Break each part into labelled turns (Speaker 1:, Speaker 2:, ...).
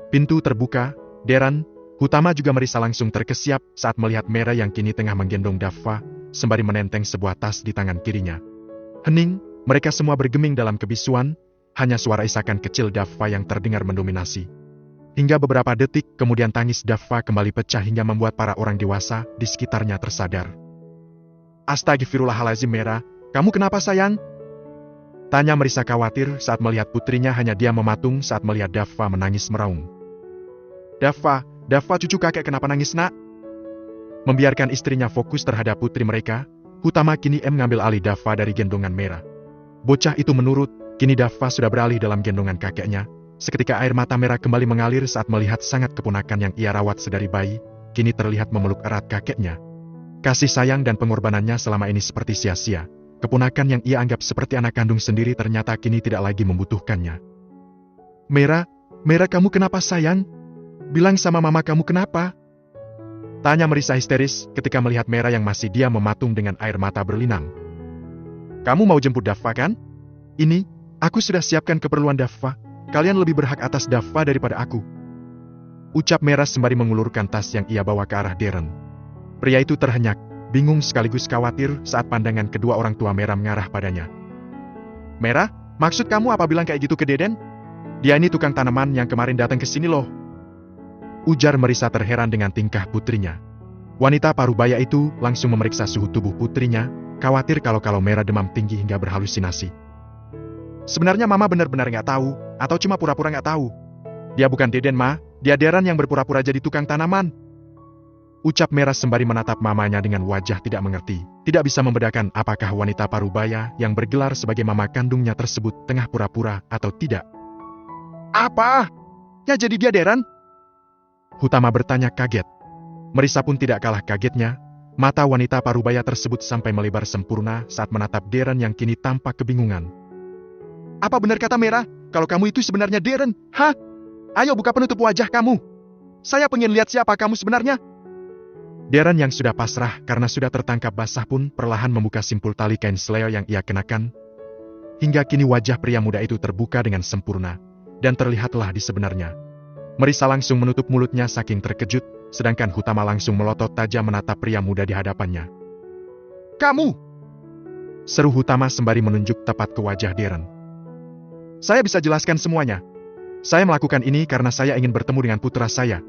Speaker 1: Pintu terbuka, Darren, Hutama juga Marissa langsung terkesiap saat melihat Mera yang kini tengah menggendong Daffa, sembari menenteng sebuah tas di tangan kirinya. Hening, mereka semua bergeming dalam kebisuan, hanya suara isakan kecil Daffa yang terdengar mendominasi. Hingga beberapa detik kemudian tangis Daffa kembali pecah hingga membuat para orang dewasa di sekitarnya tersadar. Astagfirullahalazim Mera, kamu kenapa sayang? Tanya Marissa khawatir saat melihat putrinya hanya diam mematung saat melihat Daffa menangis meraung. Daffa cucu kakek kenapa nangis nak? Membiarkan istrinya fokus terhadap putri mereka, Hutama kini mengambil alih Daffa dari gendongan Mera. Bocah itu menurut, kini Daffa sudah beralih dalam gendongan kakeknya. Seketika air mata Mera kembali mengalir saat melihat sangat keponakan yang ia rawat sedari bayi, kini terlihat memeluk erat kakeknya. Kasih sayang dan pengorbanannya selama ini seperti sia-sia. Keponakan yang ia anggap seperti anak kandung sendiri ternyata kini tidak lagi membutuhkannya. Mera kamu kenapa sayang? Bilang sama mama kamu kenapa? Tanya Marissa histeris ketika melihat Mera yang masih diam mematung dengan air mata berlinang. Kamu mau jemput Daffa kan? Ini, aku sudah siapkan keperluan Daffa. Kalian lebih berhak atas Daffa daripada aku. Ucap Mera sembari mengulurkan tas yang ia bawa ke arah Darren. Pria itu terhenyak, bingung sekaligus khawatir saat pandangan kedua orang tua Mera mengarah padanya. Mera, maksud kamu apa bilang kayak gitu ke Deden? Dia ini tukang tanaman yang kemarin datang ke sini loh. Ujar Marissa terheran dengan tingkah putrinya. Wanita parubaya itu langsung memeriksa suhu tubuh putrinya, khawatir kalau Mera demam tinggi hingga berhalusinasi. Sebenarnya mama benar-benar nggak tahu, atau cuma pura-pura nggak tahu. Dia bukan Deden ma, dia Darren yang berpura-pura jadi tukang tanaman. Ucap Mera sembari menatap mamanya dengan wajah tidak mengerti, tidak bisa membedakan apakah wanita parubaya yang bergelar sebagai mama kandungnya tersebut tengah pura-pura atau tidak. Apa? Ya jadi dia Darren? Hutama bertanya kaget. Marissa pun tidak kalah kagetnya, mata wanita parubaya tersebut sampai melebar sempurna saat menatap Darren yang kini tampak kebingungan. Apa benar kata Mera, kalau kamu itu sebenarnya Darren? Hah? Ayo buka penutup wajah kamu. Saya pengen lihat siapa kamu sebenarnya. Darren yang sudah pasrah karena sudah tertangkap basah pun perlahan membuka simpul tali kain seleo yang ia kenakan. Hingga kini wajah pria muda itu terbuka dengan sempurna, dan terlihatlah di sebenarnya. Marissa langsung menutup mulutnya saking terkejut, sedangkan Hutama langsung melotot tajam menatap pria muda di hadapannya. Kamu! Seru Hutama sembari menunjuk tepat ke wajah Darren. Saya bisa jelaskan semuanya. Saya melakukan ini karena saya ingin bertemu dengan putra saya.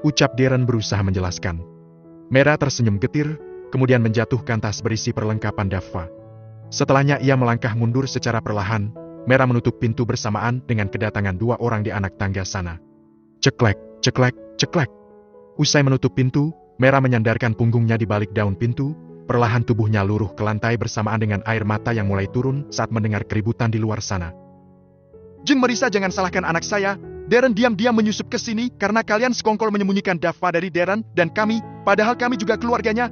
Speaker 1: Ucap Darren berusaha menjelaskan. Mera tersenyum getir, kemudian menjatuhkan tas berisi perlengkapan Daffa. Setelahnya ia melangkah mundur secara perlahan, Mera menutup pintu bersamaan dengan kedatangan dua orang di anak tangga sana. Ceklek, ceklek, ceklek. Usai menutup pintu, Mera menyandarkan punggungnya di balik daun pintu, perlahan tubuhnya luruh ke lantai bersamaan dengan air mata yang mulai turun saat mendengar keributan di luar sana. Jeng Marissa jangan salahkan anak saya, Darren diam-diam menyusup ke sini karena kalian sekongkol menyembunyikan Daffa dari Darren dan kami, padahal kami juga keluarganya.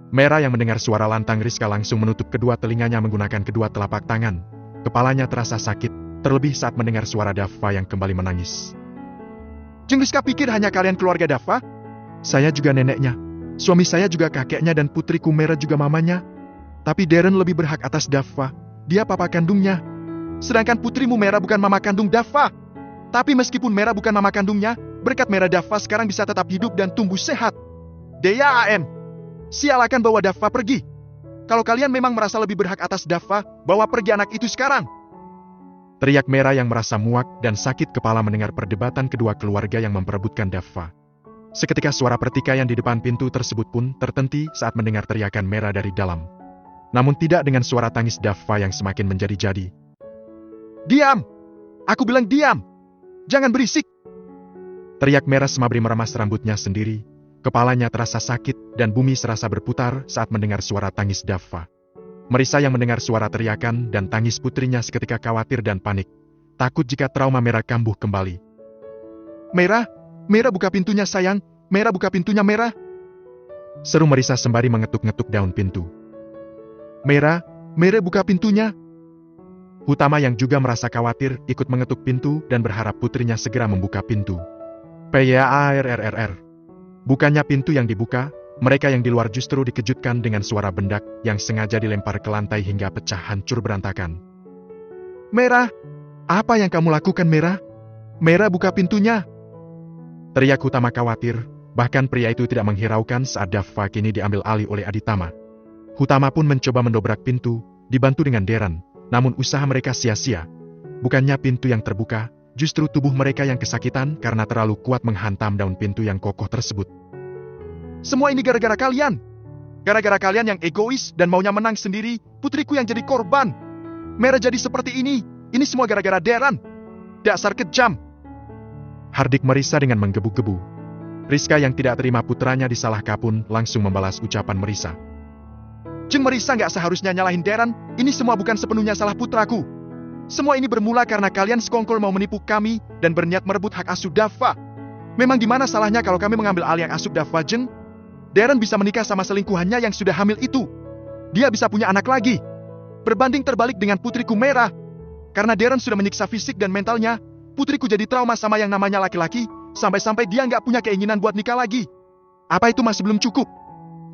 Speaker 1: Mera yang mendengar suara lantang Rizka langsung menutup kedua telinganya menggunakan kedua telapak tangan. Kepalanya terasa sakit, terlebih saat mendengar suara Daffa yang kembali menangis. Jeng Rizka pikir hanya kalian keluarga Daffa? Saya juga neneknya, suami saya juga kakeknya dan putriku Mera juga mamanya. Tapi Darren lebih berhak atas Daffa, dia papa kandungnya. Sedangkan putrimu Mera bukan mama kandung Daffa. Tapi meskipun Mera bukan mama kandungnya, berkat Mera Daffa sekarang bisa tetap hidup dan tumbuh sehat. DAAM, sialakan bawa Daffa pergi. Kalau kalian memang merasa lebih berhak atas Daffa, bawa pergi anak itu sekarang. Teriak Mera yang merasa muak dan sakit kepala mendengar perdebatan kedua keluarga yang memperebutkan Daffa. Seketika suara pertikaian di depan pintu tersebut pun terhenti saat mendengar teriakan Mera dari dalam. Namun tidak dengan suara tangis Daffa yang semakin menjadi-jadi. Diam! Aku bilang diam! Jangan berisik! Teriak Mera sembari meremas rambutnya sendiri. Kepalanya terasa sakit dan bumi serasa berputar saat mendengar suara tangis Daffa. Marissa yang mendengar suara teriakan dan tangis putrinya seketika khawatir dan panik. Takut jika trauma Mera kambuh kembali. Mera buka pintunya sayang, Mera buka pintunya Mera. Seru Marissa sembari mengetuk-ngetuk daun pintu. Mera buka pintunya. Hutama yang juga merasa khawatir ikut mengetuk pintu dan berharap putrinya segera membuka pintu. PYARRRR. Bukannya pintu yang dibuka, mereka yang di luar justru dikejutkan dengan suara bendak yang sengaja dilempar ke lantai hingga pecah hancur berantakan. Mera, apa yang kamu lakukan Mera? Mera, buka pintunya! Teriak Hutama khawatir, bahkan pria itu tidak menghiraukan saat Dava kini diambil alih oleh Aditama. Hutama pun mencoba mendobrak pintu, dibantu dengan Deren, namun usaha mereka sia-sia. Bukannya pintu yang terbuka, justru tubuh mereka yang kesakitan karena terlalu kuat menghantam daun pintu yang kokoh tersebut. Semua ini gara-gara kalian! Gara-gara kalian yang egois dan maunya menang sendiri, putriku yang jadi korban. Mera jadi seperti ini semua gara-gara Deren. Dasar kejam! Hardik merisa dengan menggebu-gebu. Rizka yang tidak terima putranya disalahkan pun langsung membalas ucapan Merisa. Jeng Merisa nggak seharusnya nyalahin Deren, ini semua bukan sepenuhnya salah putraku. Semua ini bermula karena kalian sekongkol mau menipu kami dan berniat merebut hak asuh Dava. Memang di mana salahnya kalau kami mengambil alih yang asuh Dava, Jeng? Deren bisa menikah sama selingkuhannya yang sudah hamil itu. Dia bisa punya anak lagi. Berbanding terbalik dengan putriku Mera. Karena Deren sudah menyiksa fisik dan mentalnya, putriku jadi trauma sama yang namanya laki-laki, sampai-sampai dia nggak punya keinginan buat nikah lagi. Apa itu masih belum cukup?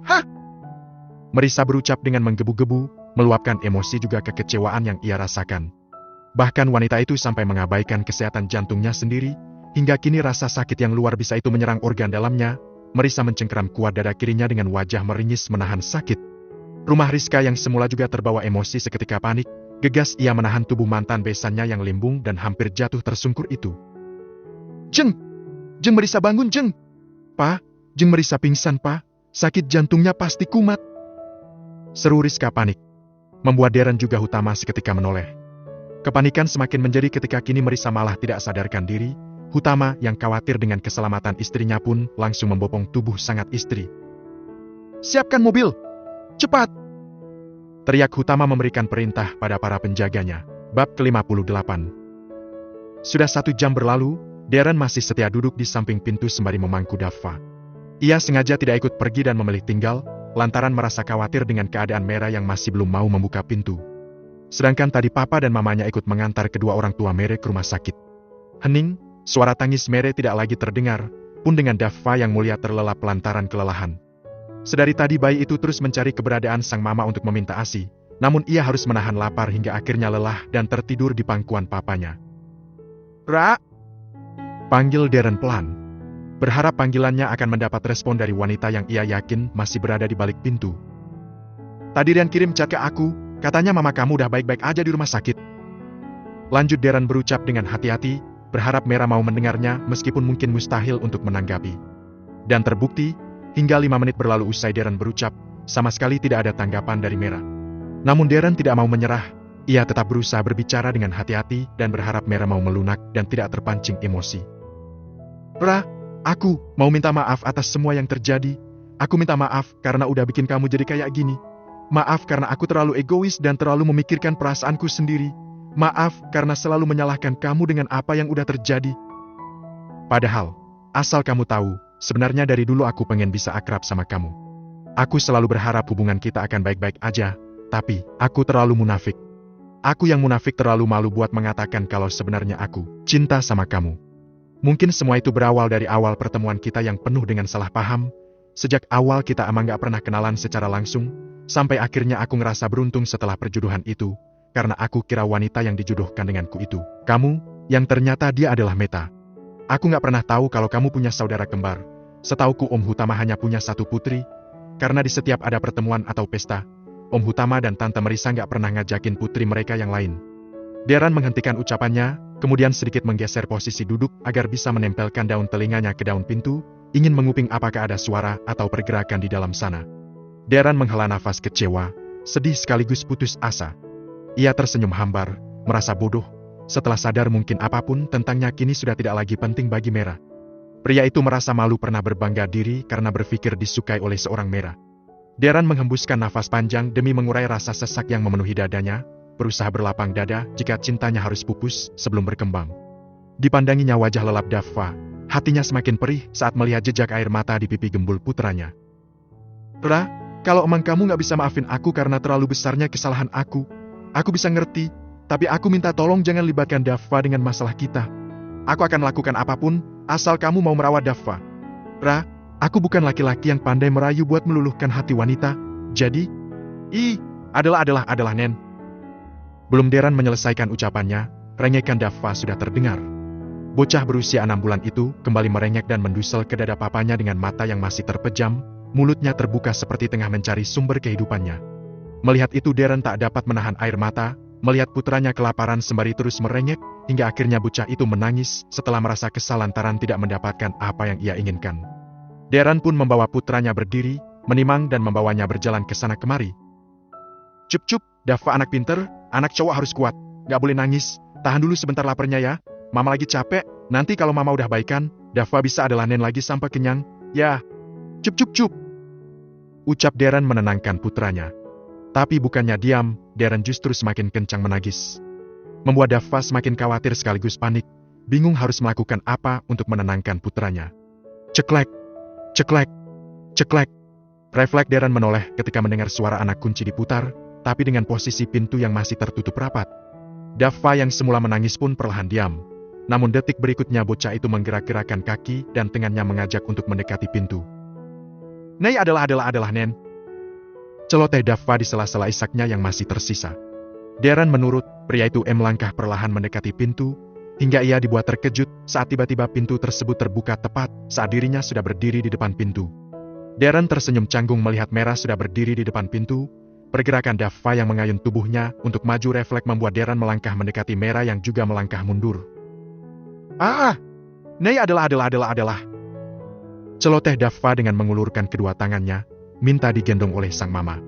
Speaker 1: Hah? Merisa berucap dengan menggebu-gebu, meluapkan emosi juga kekecewaan yang ia rasakan. Bahkan wanita itu sampai mengabaikan kesehatan jantungnya sendiri, hingga kini rasa sakit yang luar biasa itu menyerang organ dalamnya. Merisa mencengkeram kuat dada kirinya dengan wajah meringis menahan sakit. Rumah Rizka yang semula juga terbawa emosi seketika panik, gegas ia menahan tubuh mantan besannya yang limbung dan hampir jatuh tersungkur itu. Jeng! Jeng Merisa bangun, Jeng! Pa, Jeng Merisa pingsan, Pa. Sakit jantungnya pasti kumat. Seru Rizka panik. Membuat Deren juga Hutama seketika menoleh. Kepanikan semakin menjadi ketika kini Merisa malah tidak sadarkan diri. Hutama yang khawatir dengan keselamatan istrinya pun langsung membopong tubuh sangat istri. Siapkan mobil! Cepat! Teriak Hutama memberikan perintah pada para penjaganya. Bab ke-58. Sudah 1 jam berlalu, Deren masih setia duduk di samping pintu sembari memangku Dava. Ia sengaja tidak ikut pergi dan memilih tinggal, lantaran merasa khawatir dengan keadaan Mera yang masih belum mau membuka pintu. Sedangkan tadi papa dan mamanya ikut mengantar kedua orang tua Mere ke rumah sakit. Hening, suara tangis Mere tidak lagi terdengar, pun dengan Dava yang mulia terlelap lantaran kelelahan. Sedari tadi bayi itu terus mencari keberadaan sang mama untuk meminta ASI, namun ia harus menahan lapar hingga akhirnya lelah dan tertidur di pangkuan papanya. Ra! Panggil Deren pelan. Berharap panggilannya akan mendapat respon dari wanita yang ia yakin masih berada di balik pintu. Tadi Rian kirim chat ke aku, katanya mama kamu udah baik-baik aja di rumah sakit. Lanjut Deren berucap dengan hati-hati, berharap Mera mau mendengarnya meskipun mungkin mustahil untuk menanggapi. Dan terbukti, hingga 5 menit berlalu usai Deren berucap, sama sekali tidak ada tanggapan dari Mera. Namun Deren tidak mau menyerah, ia tetap berusaha berbicara dengan hati-hati dan berharap Mera mau melunak dan tidak terpancing emosi. Ra, aku mau minta maaf atas semua yang terjadi. Aku minta maaf karena udah bikin kamu jadi kayak gini. Maaf karena aku terlalu egois dan terlalu memikirkan perasaanku sendiri. Maaf karena selalu menyalahkan kamu dengan apa yang udah terjadi. Padahal, asal kamu tahu, sebenarnya dari dulu aku pengen bisa akrab sama kamu. Aku selalu berharap hubungan kita akan baik-baik aja, tapi aku terlalu munafik. Aku yang munafik terlalu malu buat mengatakan kalau sebenarnya aku cinta sama kamu. Mungkin semua itu berawal dari awal pertemuan kita yang penuh dengan salah paham. Sejak awal kita emang gak pernah kenalan secara langsung, sampai akhirnya aku ngerasa beruntung setelah perjodohan itu. Karena aku kira wanita yang dijodohkan denganku itu kamu, yang ternyata dia adalah Meta. Aku gak pernah tahu kalau kamu punya saudara kembar. Setauku Om Hutama hanya punya 1 putri, karena di setiap ada pertemuan atau pesta, Om Hutama dan Tante Merisa gak pernah ngajakin putri mereka yang lain. Deren menghentikan ucapannya, kemudian sedikit menggeser posisi duduk agar bisa menempelkan daun telinganya ke daun pintu, ingin menguping apakah ada suara atau pergerakan di dalam sana. Deren menghela nafas kecewa, sedih sekaligus putus asa. Ia tersenyum hambar, merasa bodoh, setelah sadar mungkin apapun tentangnya kini sudah tidak lagi penting bagi Mera. Pria itu merasa malu pernah berbangga diri karena berpikir disukai oleh seorang Mera. Deren menghembuskan nafas panjang demi mengurai rasa sesak yang memenuhi dadanya, berusaha berlapang dada jika cintanya harus pupus sebelum berkembang. Dipandanginya wajah lelap Dava, hatinya semakin perih saat melihat jejak air mata di pipi gembul putranya. Ra, kalau emang kamu gak bisa maafin aku karena terlalu besarnya kesalahan aku bisa ngerti, tapi aku minta tolong jangan libatkan Dava dengan masalah kita. Aku akan lakukan apapun, asal kamu mau merawat Dava. Ra, aku bukan laki-laki yang pandai merayu buat meluluhkan hati wanita, jadi... adalah Nen. Belum Deren menyelesaikan ucapannya, rengekan Dava sudah terdengar. Bocah berusia 6 bulan itu kembali merengek dan mendusel ke dada papanya dengan mata yang masih terpejam, mulutnya terbuka seperti tengah mencari sumber kehidupannya. Melihat itu Darren tak dapat menahan air mata, melihat putranya kelaparan sembari terus merengek, hingga akhirnya bocah itu menangis setelah merasa kesal lantaran tidak mendapatkan apa yang ia inginkan. Darren pun membawa putranya berdiri, menimang dan membawanya berjalan ke sana kemari. Cup, Dava anak pinter, anak cowok harus kuat, gak boleh nangis, tahan dulu sebentar laparnya ya. Mama lagi capek, nanti kalau mama udah baikan, Dava bisa ada lanen lagi sampai kenyang, ya. Cup. Ucap Darren menenangkan putranya. Tapi bukannya diam, Darren justru semakin kencang menangis. Membuat Dava semakin khawatir sekaligus panik, bingung harus melakukan apa untuk menenangkan putranya. Ceklek. Refleks Darren menoleh ketika mendengar suara anak kunci diputar, tapi dengan posisi pintu yang masih tertutup rapat. Dava yang semula menangis pun perlahan diam. Namun detik berikutnya bocah itu menggerak-gerakkan kaki dan tangannya mengajak untuk mendekati pintu. Nei adalah Nen. Celoteh Dava di sela-sela isaknya yang masih tersisa. Darren menurut, pria itu melangkah perlahan mendekati pintu, hingga ia dibuat terkejut saat tiba-tiba pintu tersebut terbuka tepat saat dirinya sudah berdiri di depan pintu. Darren tersenyum canggung melihat Merah sudah berdiri di depan pintu. Pergerakan Dava yang mengayun tubuhnya untuk maju refleks membuat Darren melangkah mendekati Merah yang juga melangkah mundur. Nei adalah. Celoteh Dava dengan mengulurkan kedua tangannya, minta digendong oleh sang mama.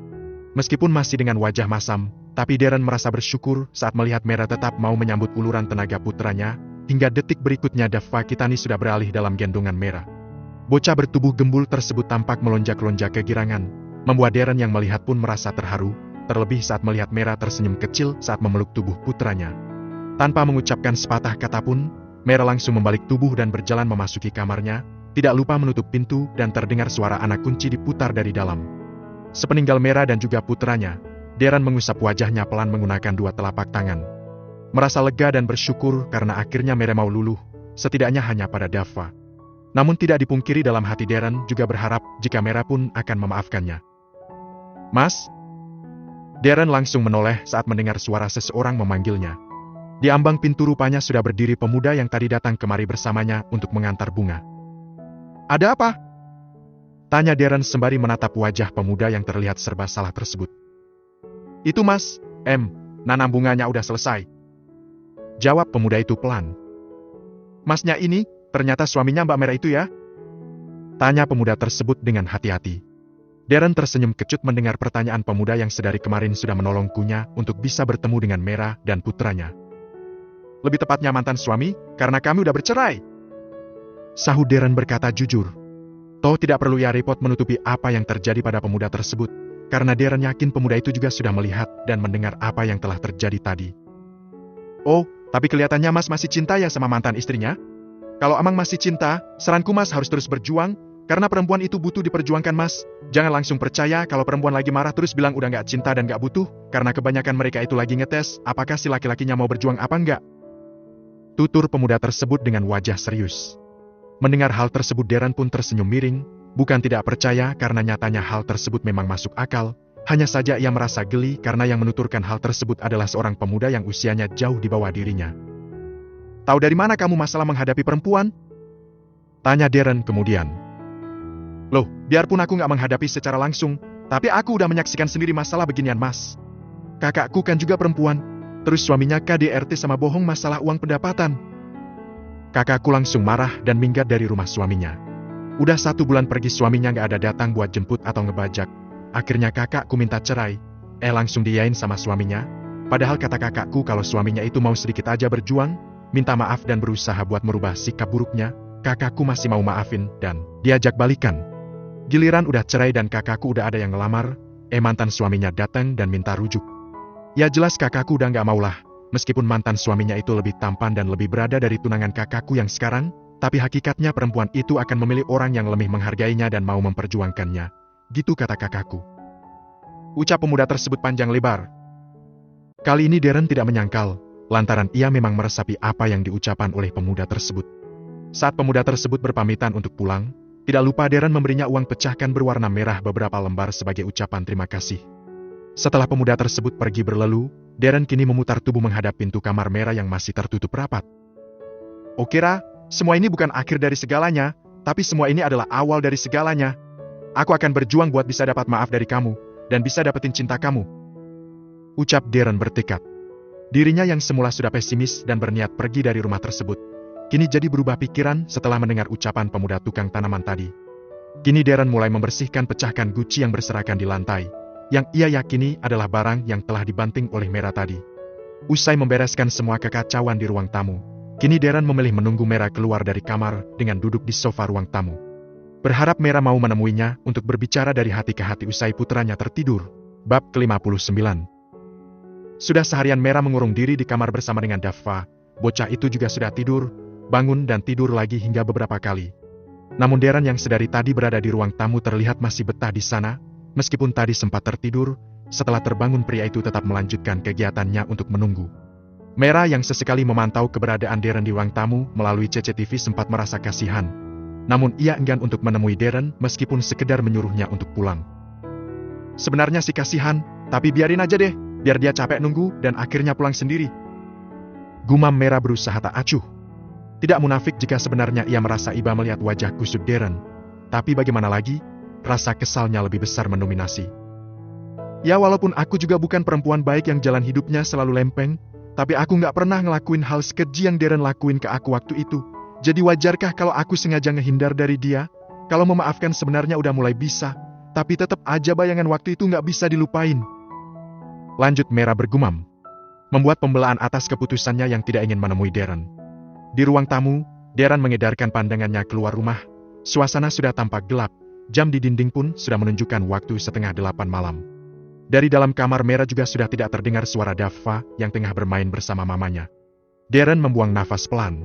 Speaker 1: Meskipun masih dengan wajah masam, tapi Darren merasa bersyukur saat melihat Merah tetap mau menyambut uluran tenaga putranya, hingga detik berikutnya Dava Kitani sudah beralih dalam gendongan Merah. Bocah bertubuh gembul tersebut tampak melonjak-lonjak kegirangan, membuat Darren yang melihat pun merasa terharu, terlebih saat melihat Merah tersenyum kecil saat memeluk tubuh putranya. Tanpa mengucapkan sepatah kata pun, Merah langsung membalik tubuh dan berjalan memasuki kamarnya, tidak lupa menutup pintu dan terdengar suara anak kunci diputar dari dalam. Sepeninggal Merah dan juga putranya, Darren mengusap wajahnya pelan menggunakan dua telapak tangan. Merasa lega dan bersyukur karena akhirnya Merah mau luluh, setidaknya hanya pada Dava. Namun tidak dipungkiri dalam hati Darren juga berharap jika Merah pun akan memaafkannya. Mas? Darren langsung menoleh saat mendengar suara seseorang memanggilnya. Di ambang pintu rupanya sudah berdiri pemuda yang tadi datang kemari bersamanya untuk mengantar bunga. Ada apa? Tanya Darren sembari menatap wajah pemuda yang terlihat serba salah tersebut. Itu mas, nanam bunganya udah selesai. Jawab pemuda itu pelan. Masnya ini, ternyata suaminya Mbak Merah itu ya? Tanya pemuda tersebut dengan hati-hati. Darren tersenyum kecut mendengar pertanyaan pemuda yang sedari kemarin sudah menolongkunya untuk bisa bertemu dengan Merah dan putranya. Lebih tepatnya mantan suami, karena kami udah bercerai. Sahut Darren berkata jujur. Toh tidak perlu ia repot menutupi apa yang terjadi pada pemuda tersebut, karena Darren yakin pemuda itu juga sudah melihat dan mendengar apa yang telah terjadi tadi. Oh, tapi kelihatannya mas masih cinta ya sama mantan istrinya? Kalau amang masih cinta, saranku mas harus terus berjuang, karena perempuan itu butuh diperjuangkan mas. Jangan langsung percaya kalau perempuan lagi marah terus bilang udah gak cinta dan gak butuh, karena kebanyakan mereka itu lagi ngetes apakah si laki-lakinya mau berjuang apa enggak. Tutur pemuda tersebut dengan wajah serius. Mendengar hal tersebut Darren pun tersenyum miring, bukan tidak percaya karena nyatanya hal tersebut memang masuk akal, hanya saja ia merasa geli karena yang menuturkan hal tersebut adalah seorang pemuda yang usianya jauh di bawah dirinya. Tahu dari mana kamu masalah menghadapi perempuan? Tanya Darren kemudian. Loh, biarpun aku gak menghadapi secara langsung, tapi aku udah menyaksikan sendiri masalah beginian mas. Kakakku kan juga perempuan. Terus suaminya KDRT sama bohong masalah uang pendapatan. Kakakku langsung marah dan minggat dari rumah suaminya. Udah 1 bulan pergi suaminya gak ada datang buat jemput atau ngebajak. Akhirnya kakakku minta cerai. Langsung diain sama suaminya. Padahal kata kakakku kalau suaminya itu mau sedikit aja berjuang, minta maaf dan berusaha buat merubah sikap buruknya, kakakku masih mau maafin dan diajak balikan. Giliran udah cerai dan kakakku udah ada yang ngelamar, mantan suaminya datang dan minta rujuk. Ya jelas kakakku udah gak maulah, meskipun mantan suaminya itu lebih tampan dan lebih berada dari tunangan kakakku yang sekarang, tapi hakikatnya perempuan itu akan memilih orang yang lebih menghargainya dan mau memperjuangkannya. Gitu kata kakakku. Ucap pemuda tersebut panjang lebar. Kali ini Darren tidak menyangkal, lantaran ia memang meresapi apa yang diucapkan oleh pemuda tersebut. Saat pemuda tersebut berpamitan untuk pulang, tidak lupa Darren memberinya uang pecahan berwarna merah beberapa lembar sebagai ucapan terima kasih. Setelah pemuda tersebut pergi berlalu, Darren kini memutar tubuh menghadap pintu kamar Merah yang masih tertutup rapat. Oke Ra, semua ini bukan akhir dari segalanya, tapi semua ini adalah awal dari segalanya. Aku akan berjuang buat bisa dapat maaf dari kamu, dan bisa dapetin cinta kamu. Ucap Darren bertekad. Dirinya yang semula sudah pesimis dan berniat pergi dari rumah tersebut, kini jadi berubah pikiran setelah mendengar ucapan pemuda tukang tanaman tadi. Kini Darren mulai membersihkan pecahan guci yang berserakan di lantai, yang ia yakini adalah barang yang telah dibanting oleh Mera tadi. Usai membereskan semua kekacauan di ruang tamu, kini Darren memilih menunggu Mera keluar dari kamar dengan duduk di sofa ruang tamu. Berharap Mera mau menemuinya untuk berbicara dari hati ke hati usai putranya tertidur. Bab ke-59. Sudah seharian Mera mengurung diri di kamar bersama dengan Daffa. Bocah itu juga sudah tidur, bangun dan tidur lagi hingga beberapa kali. Namun Darren yang sedari tadi berada di ruang tamu terlihat masih betah di sana, meskipun tadi sempat tertidur. Setelah terbangun pria itu tetap melanjutkan kegiatannya untuk menunggu. Mera yang sesekali memantau keberadaan Darren di ruang tamu melalui CCTV sempat merasa kasihan. Namun ia enggan untuk menemui Darren meskipun sekedar menyuruhnya untuk pulang. Sebenarnya sih kasihan, tapi biarin aja deh, biar dia capek nunggu dan akhirnya pulang sendiri. Gumam Mera berusaha tak acuh. Tidak munafik jika sebenarnya ia merasa iba melihat wajah kusut Darren. Tapi bagaimana lagi, rasa kesalnya lebih besar mendominasi. Ya walaupun aku juga bukan perempuan baik yang jalan hidupnya selalu lempeng, tapi aku nggak pernah ngelakuin hal sekeji yang Darren lakuin ke aku waktu itu. Jadi wajarkah kalau aku sengaja ngehindar dari dia? Kalau memaafkan sebenarnya udah mulai bisa, tapi tetap aja bayangan waktu itu nggak bisa dilupain. Lanjut Mera bergumam. Membuat pembelaan atas keputusannya yang tidak ingin menemui Darren. Di ruang tamu, Darren mengedarkan pandangannya keluar rumah. Suasana sudah tampak gelap, jam di dinding pun sudah menunjukkan waktu 7:30 malam. Dari dalam kamar Mera juga sudah tidak terdengar suara Daffa yang tengah bermain bersama mamanya. Darren membuang nafas pelan.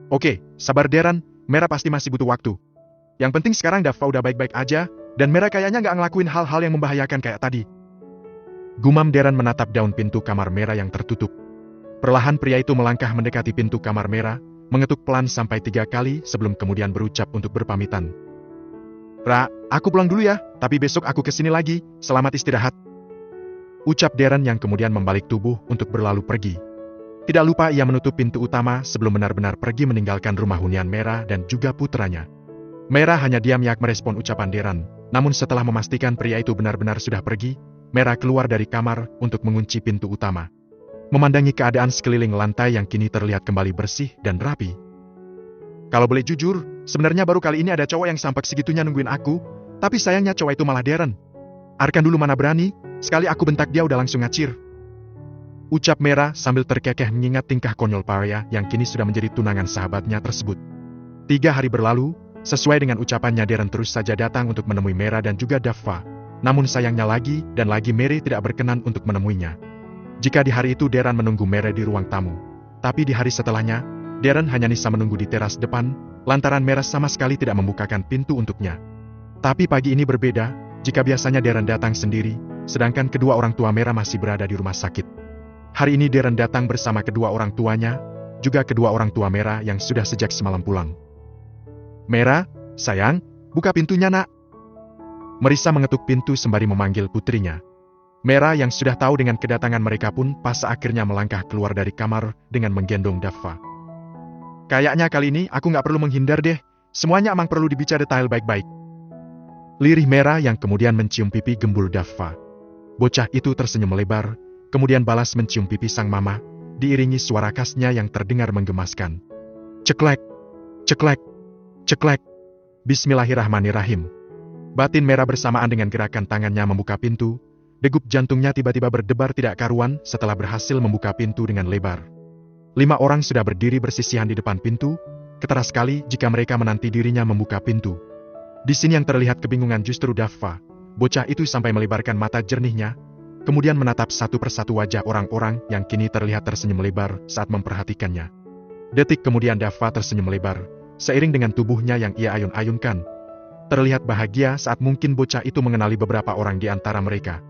Speaker 1: Oke, sabar Darren, Mera pasti masih butuh waktu. Yang penting sekarang Daffa udah baik-baik aja, dan Mera kayaknya nggak ngelakuin hal-hal yang membahayakan kayak tadi. Gumam Darren menatap daun pintu kamar Mera yang tertutup. Perlahan pria itu melangkah mendekati pintu kamar Mera, mengetuk pelan sampai 3 kali sebelum kemudian berucap untuk berpamitan. Ra, aku pulang dulu ya, tapi besok aku kesini lagi, selamat istirahat. Ucap Darren yang kemudian membalik tubuh untuk berlalu pergi. Tidak lupa ia menutup pintu utama sebelum benar-benar pergi meninggalkan rumah hunian Mera dan juga putranya. Mera hanya diam-diam merespon ucapan Darren, namun setelah memastikan pria itu benar-benar sudah pergi, Mera keluar dari kamar untuk mengunci pintu utama. Memandangi keadaan sekeliling lantai yang kini terlihat kembali bersih dan rapi. Kalau boleh jujur, sebenarnya baru kali ini ada cowok yang sampai segitunya nungguin aku, tapi sayangnya cowok itu malah Darren. Arkan dulu mana berani, sekali aku bentak dia udah langsung ngacir. Ucap Mera sambil terkekeh mengingat tingkah konyol pria yang kini sudah menjadi tunangan sahabatnya tersebut. 3 hari berlalu, sesuai dengan ucapannya Darren terus saja datang untuk menemui Mera dan juga Daffa. Namun sayangnya lagi dan lagi Mary tidak berkenan untuk menemuinya. Jika di hari itu Darren menunggu Mera di ruang tamu, tapi di hari setelahnya, Darren hanya bisa menunggu di teras depan, lantaran Mera sama sekali tidak membukakan pintu untuknya. Tapi pagi ini berbeda, jika biasanya Darren datang sendiri, sedangkan kedua orang tua Mera masih berada di rumah sakit. Hari ini Darren datang bersama kedua orang tuanya, juga kedua orang tua Mera yang sudah sejak semalam pulang. Mera, sayang, buka pintunya nak. Marissa mengetuk pintu sembari memanggil putrinya. Mera yang sudah tahu dengan kedatangan mereka pun pas akhirnya melangkah keluar dari kamar dengan menggendong Daffa. Kayaknya kali ini aku nggak perlu menghindar deh, semuanya emang perlu dibicara detail baik-baik. Lirih Mera yang kemudian mencium pipi gembul Daffa. Bocah itu tersenyum lebar, kemudian balas mencium pipi sang mama, diiringi suara khasnya yang terdengar menggemaskan. Ceklek, ceklek, ceklek. Bismillahirrahmanirrahim. Batin Mera bersamaan dengan gerakan tangannya membuka pintu, degup jantungnya tiba-tiba berdebar tidak karuan setelah berhasil membuka pintu dengan lebar. 5 orang sudah berdiri bersisihan di depan pintu, ketara sekali jika mereka menanti dirinya membuka pintu. Di sini yang terlihat kebingungan justru Daffa. Bocah itu sampai melebarkan mata jernihnya, kemudian menatap satu persatu wajah orang-orang yang kini terlihat tersenyum lebar saat memperhatikannya. Detik kemudian Daffa tersenyum lebar, seiring dengan tubuhnya yang ia ayun-ayunkan. Terlihat bahagia saat mungkin bocah itu mengenali beberapa orang di antara mereka.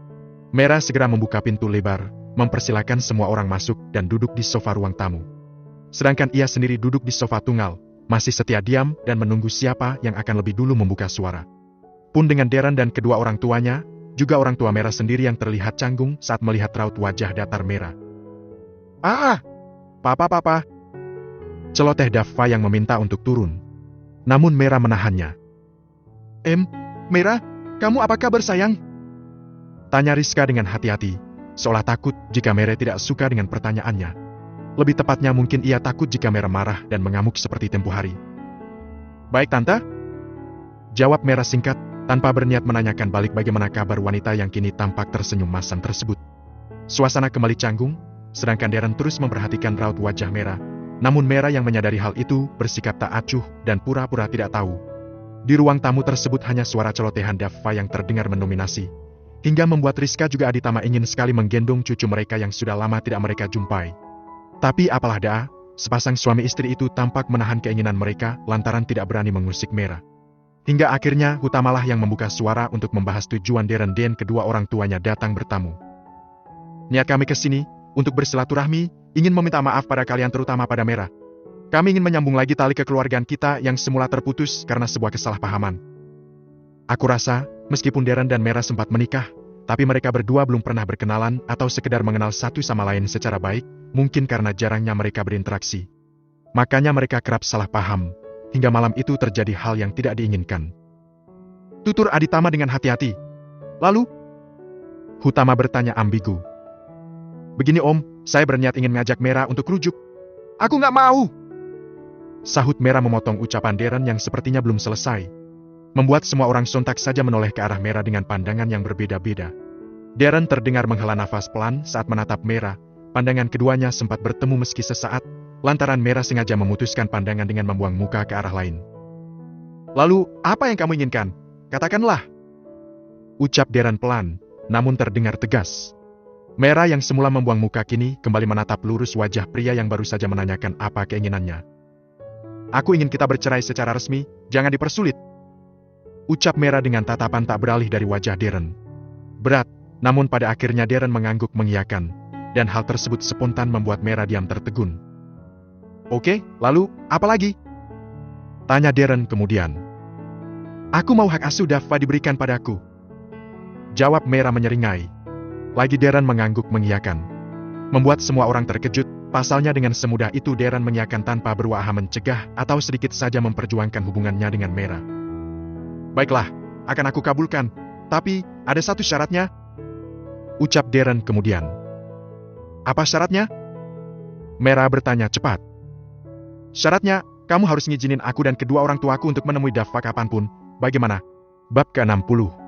Speaker 1: Mera segera membuka pintu lebar, mempersilakan semua orang masuk dan duduk di sofa ruang tamu. Sedangkan ia sendiri duduk di sofa tunggal, masih setia diam dan menunggu siapa yang akan lebih dulu membuka suara. Pun dengan Darren dan kedua orang tuanya, juga orang tua Mera sendiri yang terlihat canggung saat melihat raut wajah datar Mera. Papa. Celoteh Dava yang meminta untuk turun. Namun Mera menahannya. Mera, kamu apa kabar sayang? Tanya Rizka dengan hati-hati, seolah takut jika Mera tidak suka dengan pertanyaannya. Lebih tepatnya mungkin ia takut jika Mera marah dan mengamuk seperti tempo hari. Baik tante. Jawab Mera singkat, tanpa berniat menanyakan balik bagaimana kabar wanita yang kini tampak tersenyum masam tersebut. Suasana kembali canggung, sedangkan Darren terus memperhatikan raut wajah Mera. Namun Mera yang menyadari hal itu bersikap tak acuh dan pura-pura tidak tahu. Di ruang tamu tersebut hanya suara celotehan Dava yang terdengar mendominasi, hingga membuat Rizka juga Aditama ingin sekali menggendong cucu mereka yang sudah lama tidak mereka jumpai. Tapi apalah daa, sepasang suami istri itu tampak menahan keinginan mereka lantaran tidak berani mengusik Mera. Hingga akhirnya Hutamalah yang membuka suara untuk membahas tujuan Darren dan kedua orang tuanya datang bertamu. Niat kami ke sini untuk bersilaturahmi, ingin meminta maaf pada kalian terutama pada Mera. Kami ingin menyambung lagi tali kekeluargaan kita yang semula terputus karena sebuah kesalahpahaman. Aku rasa, meskipun Darren dan Mera sempat menikah, tapi mereka berdua belum pernah berkenalan atau sekedar mengenal satu sama lain secara baik, mungkin karena jarangnya mereka berinteraksi. Makanya mereka kerap salah paham, hingga malam itu terjadi hal yang tidak diinginkan. Tutur Aditama dengan hati-hati. Lalu? Hutama bertanya ambigu. Begini Om, saya berniat ingin mengajak Mera untuk rujuk. Aku nggak mau! Sahut Mera memotong ucapan Darren yang sepertinya belum selesai. Membuat semua orang sontak saja menoleh ke arah Mera dengan pandangan yang berbeda-beda. Darren terdengar menghela nafas pelan saat menatap Mera. Pandangan keduanya sempat bertemu meski sesaat, lantaran Mera sengaja memutuskan pandangan dengan membuang muka ke arah lain. Lalu, apa yang kamu inginkan? Katakanlah. Ucap Darren pelan, namun terdengar tegas. Mera yang semula membuang muka kini kembali menatap lurus wajah pria yang baru saja menanyakan apa keinginannya. Aku ingin kita bercerai secara resmi, jangan dipersulit. Ucap Mera dengan tatapan tak beralih dari wajah Darren. Berat, namun pada akhirnya Darren mengangguk mengiyakan, dan hal tersebut spontan membuat Mera diam tertegun. Oke, lalu, apa lagi? Tanya Darren kemudian. Aku mau hak asuh Dava diberikan padaku. Jawab Mera menyeringai. Lagi Darren mengangguk mengiyakan. Membuat semua orang terkejut, pasalnya dengan semudah itu Darren mengiyakan tanpa berusaha mencegah atau sedikit saja memperjuangkan hubungannya dengan Mera. Baiklah, akan aku kabulkan, tapi ada satu syaratnya. Ucap Darren kemudian. Apa syaratnya? Mera bertanya cepat. Syaratnya, kamu harus ngizinin aku dan kedua orang tuaku untuk menemui Dava kapanpun. Bagaimana? Bab ke-60.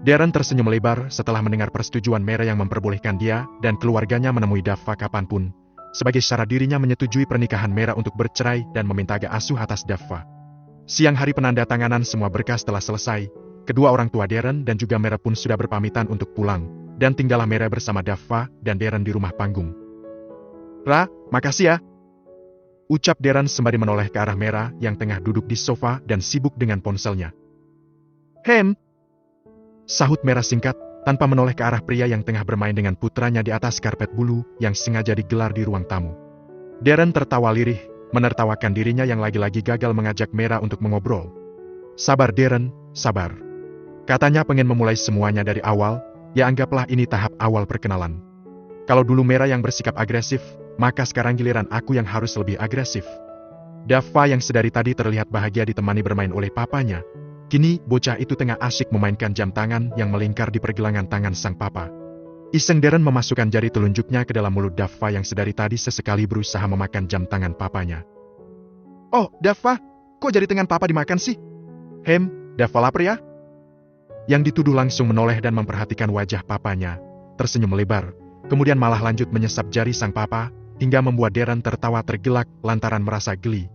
Speaker 1: Darren tersenyum lebar setelah mendengar persetujuan Mera yang memperbolehkan dia dan keluarganya menemui Dava kapanpun. Sebagai syarat dirinya menyetujui pernikahan Mera untuk bercerai dan meminta agak asuh atas Dava. Siang hari penandatanganan semua berkas telah selesai. Kedua orang tua Darren dan juga Mera pun sudah berpamitan untuk pulang. Dan tinggallah Mera bersama Dava dan Darren di rumah panggung. Ra, makasih ya. Ucap Darren sembari menoleh ke arah Mera yang tengah duduk di sofa dan sibuk dengan ponselnya. Sahut Mera singkat, tanpa menoleh ke arah pria yang tengah bermain dengan putranya di atas karpet bulu yang sengaja digelar di ruang tamu. Darren tertawa lirih, menertawakan dirinya yang lagi-lagi gagal mengajak Mera untuk mengobrol. Sabar Darren, sabar. Katanya pengen memulai semuanya dari awal, ya anggaplah ini tahap awal perkenalan. Kalau dulu Mera yang bersikap agresif, maka sekarang giliran aku yang harus lebih agresif. Dava yang sedari tadi terlihat bahagia ditemani bermain oleh papanya. Kini, bocah itu tengah asyik memainkan jam tangan yang melingkar di pergelangan tangan sang papa. Iseng Darren memasukkan jari telunjuknya ke dalam mulut Dava yang sedari tadi sesekali berusaha memakan jam tangan papanya. Oh, Dava, kok jari tangan papa dimakan sih? Dava lapar ya? Yang dituduh langsung menoleh dan memperhatikan wajah papanya, tersenyum lebar, kemudian malah lanjut menyesap jari sang papa, hingga membuat Darren tertawa tergelak lantaran merasa geli.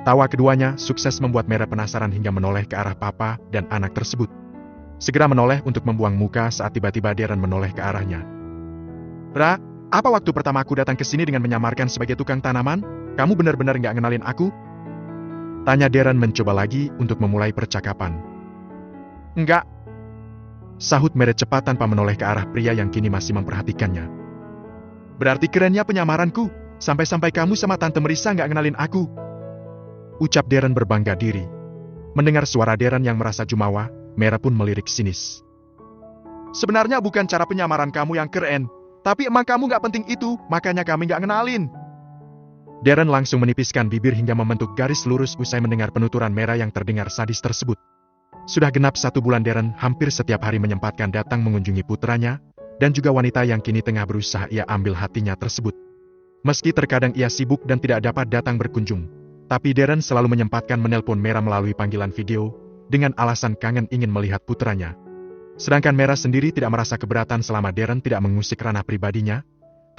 Speaker 1: Tawa keduanya sukses membuat Mera penasaran hingga menoleh ke arah papa dan anak tersebut. Segera menoleh untuk membuang muka saat tiba-tiba Darren menoleh ke arahnya. Ra, apa waktu pertama aku datang ke sini dengan menyamarkan sebagai tukang tanaman? Kamu benar-benar nggak ngenalin aku? Tanya Darren mencoba lagi untuk memulai percakapan. Enggak. Sahut Mera cepat tanpa menoleh ke arah pria yang kini masih memperhatikannya. Berarti kerennya penyamaranku, sampai-sampai kamu sama Tante Merisa nggak ngenalin aku. Ucap Darren berbangga diri. Mendengar suara Darren yang merasa jumawa, Mera pun melirik sinis. Sebenarnya bukan cara penyamaran kamu yang keren, tapi emang kamu gak penting itu, makanya kami gak ngenalin. Darren langsung menipiskan bibir hingga membentuk garis lurus usai mendengar penuturan Mera yang terdengar sadis tersebut. Sudah genap 1 bulan Darren hampir setiap hari menyempatkan datang mengunjungi putranya, dan juga wanita yang kini tengah berusaha ia ambil hatinya tersebut. Meski terkadang ia sibuk dan tidak dapat datang berkunjung, tapi Darren selalu menyempatkan menelpon Mera melalui panggilan video, dengan alasan kangen ingin melihat putranya. Sedangkan Mera sendiri tidak merasa keberatan selama Darren tidak mengusik ranah pribadinya,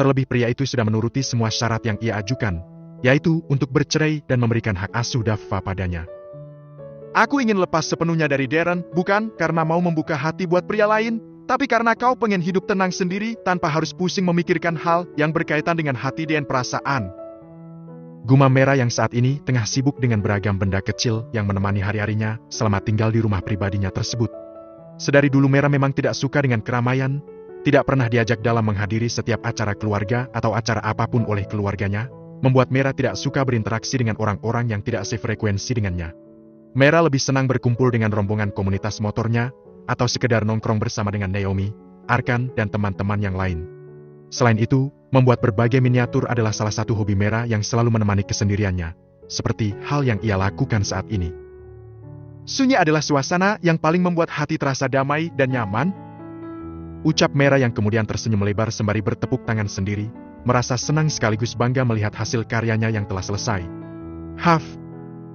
Speaker 1: terlebih pria itu sudah menuruti semua syarat yang ia ajukan, yaitu untuk bercerai dan memberikan hak asuh Dava padanya. Aku ingin lepas sepenuhnya dari Darren, bukan karena mau membuka hati buat pria lain, tapi karena kau pengen hidup tenang sendiri tanpa harus pusing memikirkan hal yang berkaitan dengan hati dan perasaan. Gumam Mera yang saat ini tengah sibuk dengan beragam benda kecil yang menemani hari-harinya selama tinggal di rumah pribadinya tersebut. Sedari dulu Mera memang tidak suka dengan keramaian, tidak pernah diajak dalam menghadiri setiap acara keluarga atau acara apapun oleh keluarganya, membuat Mera tidak suka berinteraksi dengan orang-orang yang tidak sefrekuensi dengannya. Mera lebih senang berkumpul dengan rombongan komunitas motornya, atau sekedar nongkrong bersama dengan Naomi, Arkan, dan teman-teman yang lain. Selain itu, membuat berbagai miniatur adalah salah satu hobi Mera yang selalu menemani kesendiriannya, seperti hal yang ia lakukan saat ini. Sunyi adalah suasana yang paling membuat hati terasa damai dan nyaman. Ucap Mera yang kemudian tersenyum lebar sembari bertepuk tangan sendiri, merasa senang sekaligus bangga melihat hasil karyanya yang telah selesai. Haf!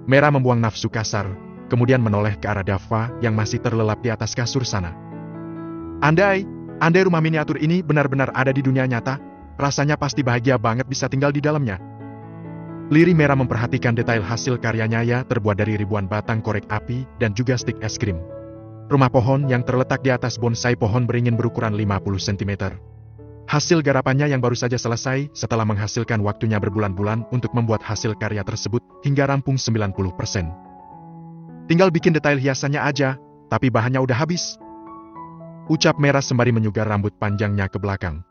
Speaker 1: Mera membuang nafsu kasar, kemudian menoleh ke arah Dava yang masih terlelap di atas kasur sana. Andai rumah miniatur ini benar-benar ada di dunia nyata, rasanya pasti bahagia banget bisa tinggal di dalamnya. Lirih Mera memperhatikan detail hasil karyanya ya terbuat dari ribuan batang korek api dan juga stik es krim. Rumah pohon yang terletak di atas bonsai pohon beringin berukuran 50 cm. Hasil garapannya yang baru saja selesai setelah menghasilkan waktunya berbulan-bulan untuk membuat hasil karya tersebut hingga rampung 90%. Tinggal bikin detail hiasannya aja, tapi bahannya udah habis. Ucap Mera sembari menyugar rambut panjangnya ke belakang.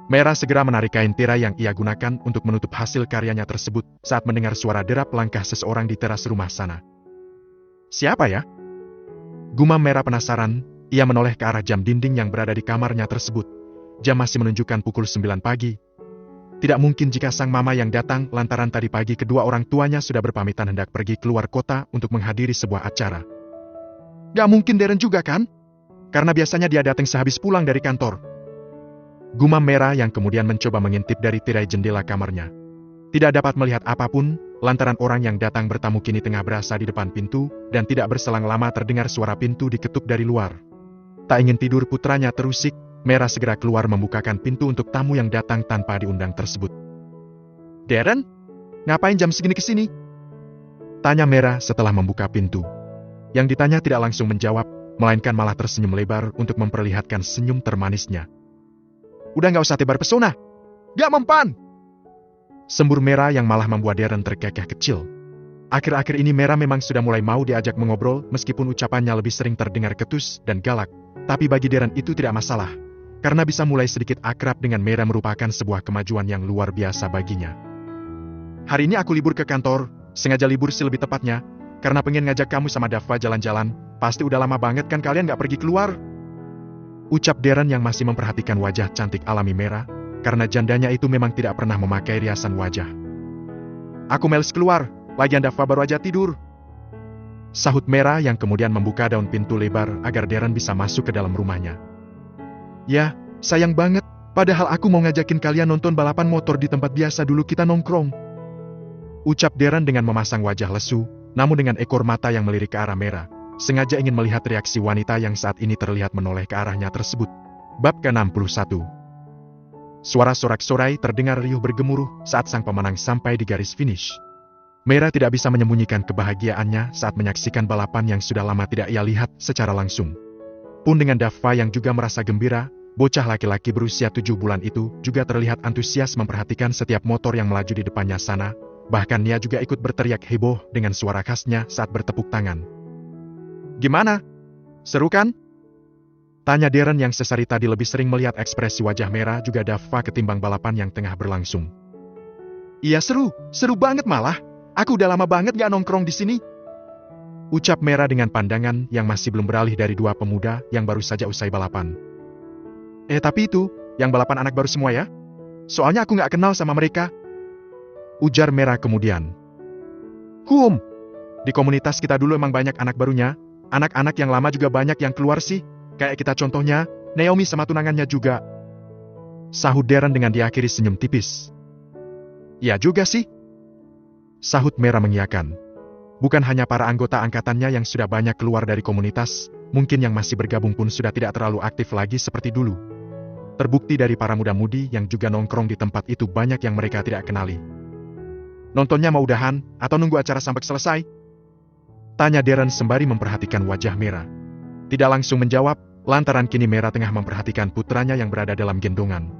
Speaker 1: Mera segera menarik kain tirai yang ia gunakan untuk menutup hasil karyanya tersebut saat mendengar suara derap langkah seseorang di teras rumah sana. Siapa ya? Gumam Mera penasaran, ia menoleh ke arah jam dinding yang berada di kamarnya tersebut. Jam masih menunjukkan pukul 9 pagi. Tidak mungkin jika sang mama yang datang lantaran tadi pagi kedua orang tuanya sudah berpamitan hendak pergi keluar kota untuk menghadiri sebuah acara. Gak mungkin Darren juga kan? Karena biasanya dia datang sehabis pulang dari kantor. Gumam Mera yang kemudian mencoba mengintip dari tirai jendela kamarnya. Tidak dapat melihat apapun, lantaran orang yang datang bertamu kini tengah berasa di depan pintu, dan tidak berselang lama terdengar suara pintu diketuk dari luar. Tak ingin tidur putranya terusik, Mera segera keluar membukakan pintu untuk tamu yang datang tanpa diundang tersebut. Darren? Ngapain jam segini kesini? Tanya Mera setelah membuka pintu. Yang ditanya tidak langsung menjawab, melainkan malah tersenyum lebar untuk memperlihatkan senyum termanisnya. Udah gak usah tebar pesona. Gak mempan! Sembur Mera yang malah membuat Darren terkekeh kecil. Akhir-akhir ini Mera memang sudah mulai mau diajak mengobrol meskipun ucapannya lebih sering terdengar ketus dan galak. Tapi bagi Darren itu tidak masalah. Karena bisa mulai sedikit akrab dengan Mera merupakan sebuah kemajuan yang luar biasa baginya. Hari ini aku libur ke kantor, sengaja libur sih lebih tepatnya, karena pengen ngajak kamu sama Dava jalan-jalan, pasti udah lama banget kan kalian gak pergi keluar. Ucap Darren yang masih memperhatikan wajah cantik alami Mera, karena jandanya itu memang tidak pernah memakai riasan wajah. Aku males keluar, lagian Dava baru aja tidur. Sahut Mera yang kemudian membuka daun pintu lebar agar Darren bisa masuk ke dalam rumahnya. Ya, sayang banget, padahal aku mau ngajakin kalian nonton balapan motor di tempat biasa dulu kita nongkrong. Ucap Darren dengan memasang wajah lesu, namun dengan ekor mata yang melirik ke arah Mera, sengaja ingin melihat reaksi wanita yang saat ini terlihat menoleh ke arahnya tersebut. Bab ke-61. Suara sorak-sorai terdengar riuh bergemuruh saat sang pemenang sampai di garis finish. Mera tidak bisa menyembunyikan kebahagiaannya saat menyaksikan balapan yang sudah lama tidak ia lihat secara langsung. Pun dengan Dava yang juga merasa gembira, bocah laki-laki berusia 7 bulan itu juga terlihat antusias memperhatikan setiap motor yang melaju di depannya sana, bahkan dia juga ikut berteriak heboh dengan suara khasnya saat bertepuk tangan. Gimana? Seru kan? Tanya Darren yang sesari tadi lebih sering melihat ekspresi wajah Mera juga Dava ketimbang balapan yang tengah berlangsung. Iya seru banget malah. Aku udah lama banget gak nongkrong di sini. Ucap Mera dengan pandangan yang masih belum beralih dari dua pemuda yang baru saja usai balapan. Tapi itu, yang balapan anak baru semua ya? Soalnya aku gak kenal sama mereka. Ujar Merah kemudian. Di komunitas kita dulu emang banyak anak barunya, anak-anak yang lama juga banyak yang keluar sih, kayak kita contohnya, Naomi sama tunangannya juga. Sahut Darren dengan diakhiri senyum tipis. Ya juga sih. Sahut Merah mengiyakan. Bukan hanya para anggota angkatannya yang sudah banyak keluar dari komunitas, mungkin yang masih bergabung pun sudah tidak terlalu aktif lagi seperti dulu. Terbukti dari para muda-mudi yang juga nongkrong di tempat itu banyak yang mereka tidak kenali. Nontonnya mau udahan, atau nunggu acara sampai selesai? Tanya Darren sembari memperhatikan wajah Merah. Tidak langsung menjawab, lantaran kini Merah tengah memperhatikan putranya yang berada dalam gendongan.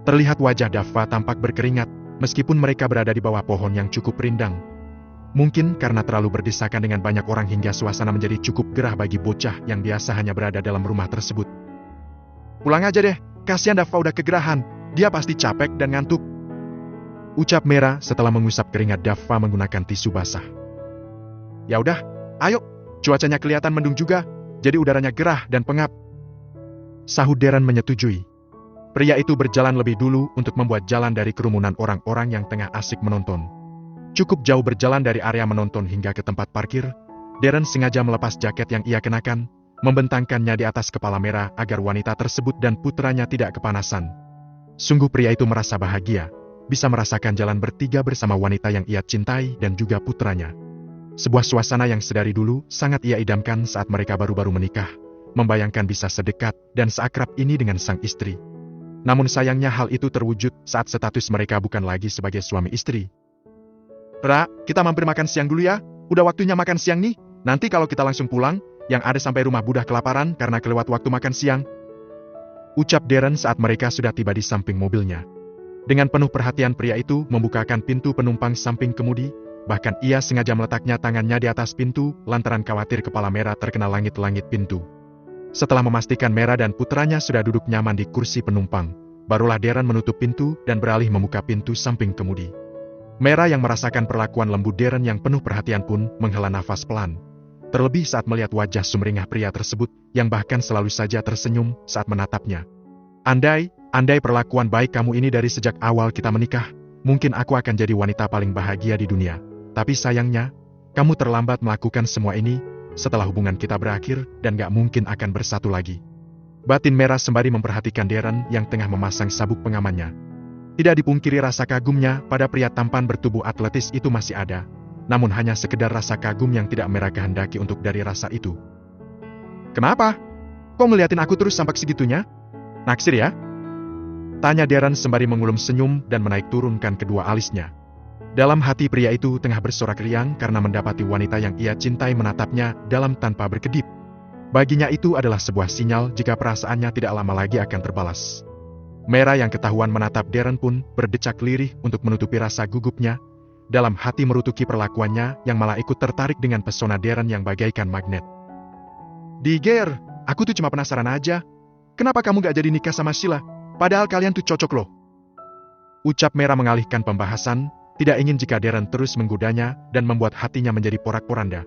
Speaker 1: Terlihat wajah Dava tampak berkeringat, meskipun mereka berada di bawah pohon yang cukup rindang. Mungkin karena terlalu berdesakan dengan banyak orang hingga suasana menjadi cukup gerah bagi bocah yang biasa hanya berada dalam rumah tersebut. Pulang aja deh, kasihan Dava udah kegerahan, dia pasti capek dan ngantuk. Ucap Merah setelah mengusap keringat Dava menggunakan tisu basah. Ya udah, ayo, cuacanya kelihatan mendung juga, jadi udaranya gerah dan pengap. Sahut Darren menyetujui. Pria itu berjalan lebih dulu untuk membuat jalan dari kerumunan orang-orang yang tengah asik menonton. Cukup jauh berjalan dari area menonton hingga ke tempat parkir, Darren sengaja melepas jaket yang ia kenakan, membentangkannya di atas kepala Merah agar wanita tersebut dan putranya tidak kepanasan. Sungguh pria itu merasa bahagia, bisa merasakan jalan bertiga bersama wanita yang ia cintai dan juga putranya. Sebuah suasana yang sedari dulu sangat ia idamkan saat mereka baru-baru menikah, membayangkan bisa sedekat dan seakrab ini dengan sang istri. Namun sayangnya hal itu terwujud saat status mereka bukan lagi sebagai suami istri. Ra, kita mampir makan siang dulu ya, udah waktunya makan siang nih, nanti kalau kita langsung pulang, yang ada sampai rumah Budah kelaparan karena kelewat waktu makan siang. Ucap Darren saat mereka sudah tiba di samping mobilnya. Dengan penuh perhatian pria itu membukakan pintu penumpang samping kemudi, bahkan ia sengaja meletaknya tangannya di atas pintu lantaran khawatir kepala Merah terkena langit-langit pintu. Setelah memastikan Merah dan putranya sudah duduk nyaman di kursi penumpang, barulah Darren menutup pintu dan beralih membuka pintu samping kemudi. Merah yang merasakan perlakuan lembut Darren yang penuh perhatian pun menghela nafas pelan. Terlebih saat melihat wajah sumringah pria tersebut yang bahkan selalu saja tersenyum saat menatapnya. Andai perlakuan baik kamu ini dari sejak awal kita menikah, mungkin aku akan jadi wanita paling bahagia di dunia. Tapi sayangnya, kamu terlambat melakukan semua ini setelah hubungan kita berakhir dan gak mungkin akan bersatu lagi. Batin Merah sembari memperhatikan Darren yang tengah memasang sabuk pengamannya. Tidak dipungkiri rasa kagumnya pada pria tampan bertubuh atletis itu masih ada, namun hanya sekedar rasa kagum yang tidak Merah kehendaki untuk dari rasa itu. Kenapa? Kok ngeliatin aku terus sampai segitunya? Naksir ya? Tanya Darren sembari mengulum senyum dan menaik turunkan kedua alisnya. Dalam hati pria itu tengah bersorak riang karena mendapati wanita yang ia cintai menatapnya dalam tanpa berkedip. Baginya itu adalah sebuah sinyal jika perasaannya tidak lama lagi akan terbalas. Merah yang ketahuan menatap Darren pun berdecak lirih untuk menutupi rasa gugupnya. Dalam hati merutuki perlakuannya yang malah ikut tertarik dengan pesona Darren yang bagaikan magnet. Diger, aku tuh cuma penasaran aja. Kenapa kamu gak jadi nikah sama Sheila? Padahal kalian tuh cocok loh. Ucap Merah mengalihkan pembahasan, tidak ingin jika Darren terus menggodanya dan membuat hatinya menjadi porak-poranda.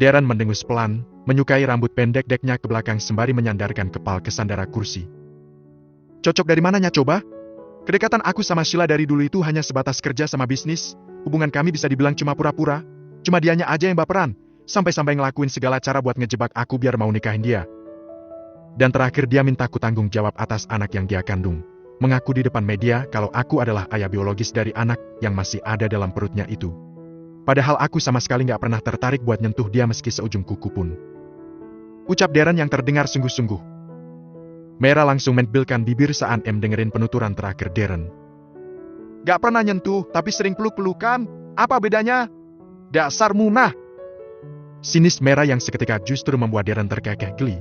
Speaker 1: Darren mendengus pelan, menyukai rambut pendek-deknya ke belakang sembari menyandarkan kepala ke sandara kursi. Cocok dari mananya coba? Kedekatan aku sama Sheila dari dulu itu hanya sebatas kerja sama bisnis, hubungan kami bisa dibilang cuma pura-pura, cuma dianya aja yang baperan, sampai-sampai ngelakuin segala cara buat ngejebak aku biar mau nikahin dia. Dan terakhir dia minta aku tanggung jawab atas anak yang dia kandung, mengaku di depan media kalau aku adalah ayah biologis dari anak yang masih ada dalam perutnya itu. Padahal aku sama sekali gak pernah tertarik buat nyentuh dia meski seujung kuku pun. Ucap Darren yang terdengar sungguh-sungguh. Merah langsung menbilkan bibir saat dengerin penuturan terakhir Darren. Gak pernah nyentuh, tapi sering peluk-pelukan. Apa bedanya? Dasar munah. Sinis Merah yang seketika justru membuat Darren terkekeh geli.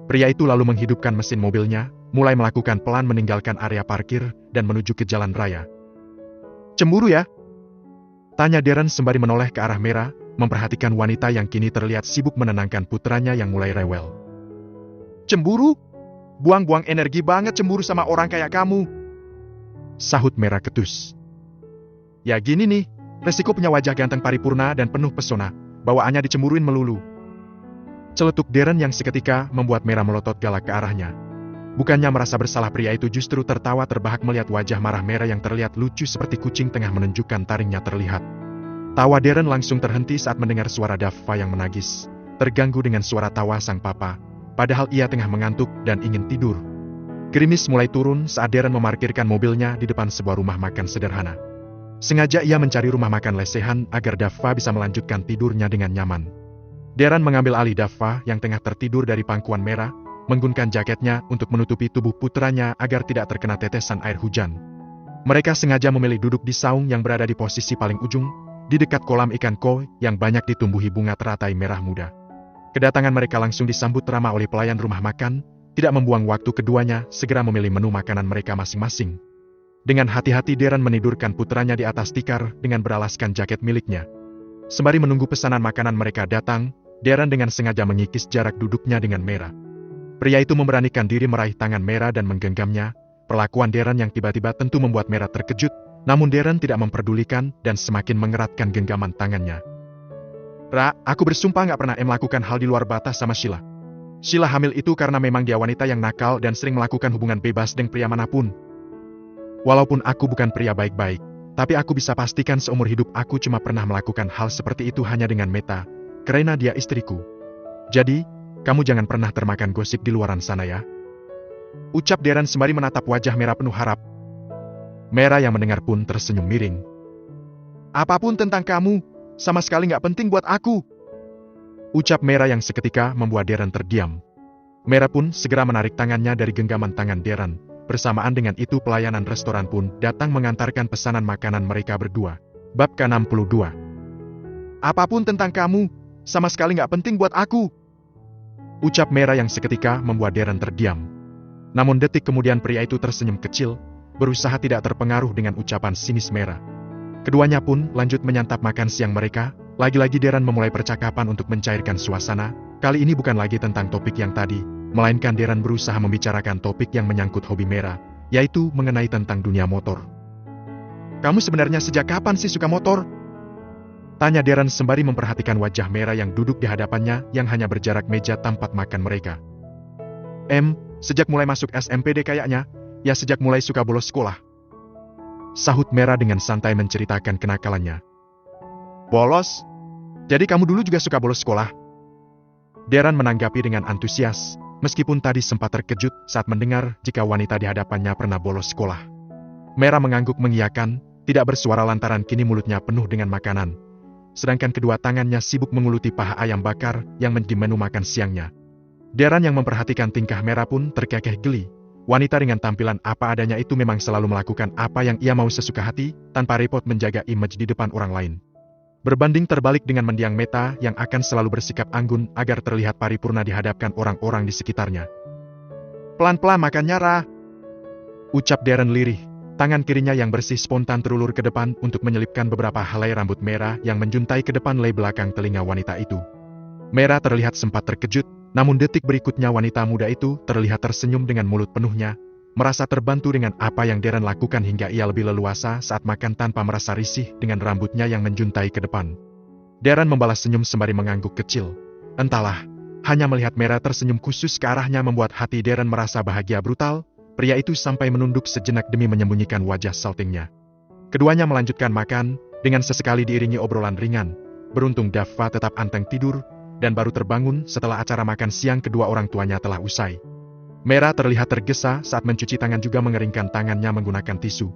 Speaker 1: Pria itu lalu menghidupkan mesin mobilnya, mulai melakukan pelan meninggalkan area parkir dan menuju ke jalan raya. Cemburu ya? Tanya Darren sembari menoleh ke arah Merah, memperhatikan wanita yang kini terlihat sibuk menenangkan putranya yang mulai rewel. Cemburu? Buang-buang energi banget cemburu sama orang kayak kamu. Sahut Merah ketus. Ya gini nih, resiko punya wajah ganteng paripurna dan penuh pesona, bawaannya dicemburuin melulu. Celetuk Darren yang seketika membuat Merah melotot galak ke arahnya. Bukannya merasa bersalah, pria itu justru tertawa terbahak melihat wajah marah Mera yang terlihat lucu seperti kucing tengah menunjukkan taringnya terlihat. Tawa Darren langsung terhenti saat mendengar suara Dava yang menagis, terganggu dengan suara tawa sang papa, padahal ia tengah mengantuk dan ingin tidur. Gerimis mulai turun saat Darren memarkirkan mobilnya di depan sebuah rumah makan sederhana. Sengaja ia mencari rumah makan lesehan agar Dava bisa melanjutkan tidurnya dengan nyaman. Darren mengambil alih Dava yang tengah tertidur dari pangkuan Mera, menggunakan jaketnya untuk menutupi tubuh putranya agar tidak terkena tetesan air hujan. Mereka sengaja memilih duduk di saung yang berada di posisi paling ujung, di dekat kolam ikan koi yang banyak ditumbuhi bunga teratai merah muda. Kedatangan mereka langsung disambut ramah oleh pelayan rumah makan, tidak membuang waktu keduanya segera memilih menu makanan mereka masing-masing. Dengan hati-hati Darren menidurkan putranya di atas tikar dengan beralaskan jaket miliknya. Sembari menunggu pesanan makanan mereka datang, Darren dengan sengaja mengikis jarak duduknya dengan Mera. Pria itu memberanikan diri meraih tangan Mera dan menggenggamnya. Perlakuan Darren yang tiba-tiba tentu membuat Mera terkejut, namun Darren tidak memperdulikan dan semakin mengeratkan genggaman tangannya. "Ra, aku bersumpah gak pernah melakukan hal di luar batas sama Sheila. Sheila hamil itu karena memang dia wanita yang nakal dan sering melakukan hubungan bebas dengan pria manapun. Walaupun aku bukan pria baik-baik, tapi aku bisa pastikan seumur hidup aku cuma pernah melakukan hal seperti itu hanya dengan Meta, karena dia istriku. Jadi, kamu jangan pernah termakan gosip di luaran sana ya," ucap Darren sembari menatap wajah Mera penuh harap. Mera yang mendengar pun tersenyum miring. "Apapun tentang kamu, sama sekali gak penting buat aku," ucap Mera yang seketika membuat Darren terdiam. Mera pun segera menarik tangannya dari genggaman tangan Darren. Bersamaan dengan itu pelayanan restoran pun datang mengantarkan pesanan makanan mereka berdua. Bab ke-62. "Apapun tentang kamu, sama sekali gak penting buat aku," ucap Mera yang seketika membuat Darren terdiam. Namun detik kemudian pria itu tersenyum kecil, berusaha tidak terpengaruh dengan ucapan sinis Mera. Keduanya pun lanjut menyantap makan siang mereka. Lagi-lagi Darren memulai percakapan untuk mencairkan suasana. Kali ini bukan lagi tentang topik yang tadi, melainkan Darren berusaha membicarakan topik yang menyangkut hobi Mera, yaitu mengenai tentang dunia motor. "Kamu sebenarnya sejak kapan sih suka motor?" tanya Darren sembari memperhatikan wajah Mera yang duduk di hadapannya yang hanya berjarak meja tempat makan mereka. Sejak mulai masuk SMP deh kayaknya, ya sejak mulai suka bolos sekolah," sahut Mera dengan santai menceritakan kenakalannya. "Bolos? Jadi kamu dulu juga suka bolos sekolah?" Darren menanggapi dengan antusias, meskipun tadi sempat terkejut saat mendengar jika wanita di hadapannya pernah bolos sekolah. Mera mengangguk mengiyakan, tidak bersuara lantaran kini mulutnya penuh dengan makanan, sedangkan kedua tangannya sibuk menguluti paha ayam bakar yang menjadi menu makan siangnya. Darren yang memperhatikan tingkah Mera pun terkekeh geli. Wanita dengan tampilan apa adanya itu memang selalu melakukan apa yang ia mau sesuka hati, tanpa repot menjaga image di depan orang lain. Berbanding terbalik dengan mendiang Meta yang akan selalu bersikap anggun agar terlihat paripurna dihadapkan orang-orang di sekitarnya. "Pelan-pelan makannya, Ra," ucap Darren lirih. Tangan kirinya yang bersih spontan terulur ke depan untuk menyelipkan beberapa helai rambut merah yang menjuntai ke depan lei belakang telinga wanita itu. Mera terlihat sempat terkejut, namun detik berikutnya wanita muda itu terlihat tersenyum dengan mulut penuhnya, merasa terbantu dengan apa yang Darren lakukan hingga ia lebih leluasa saat makan tanpa merasa risih dengan rambutnya yang menjuntai ke depan. Darren membalas senyum sembari mengangguk kecil. Entahlah, hanya melihat Mera tersenyum khusus ke arahnya membuat hati Darren merasa bahagia brutal. Pria itu sampai menunduk sejenak demi menyembunyikan wajah saltingnya. Keduanya melanjutkan makan, dengan sesekali diiringi obrolan ringan. Beruntung Dava tetap anteng tidur, dan baru terbangun setelah acara makan siang kedua orang tuanya telah usai. Mera terlihat tergesa saat mencuci tangan juga mengeringkan tangannya menggunakan tisu.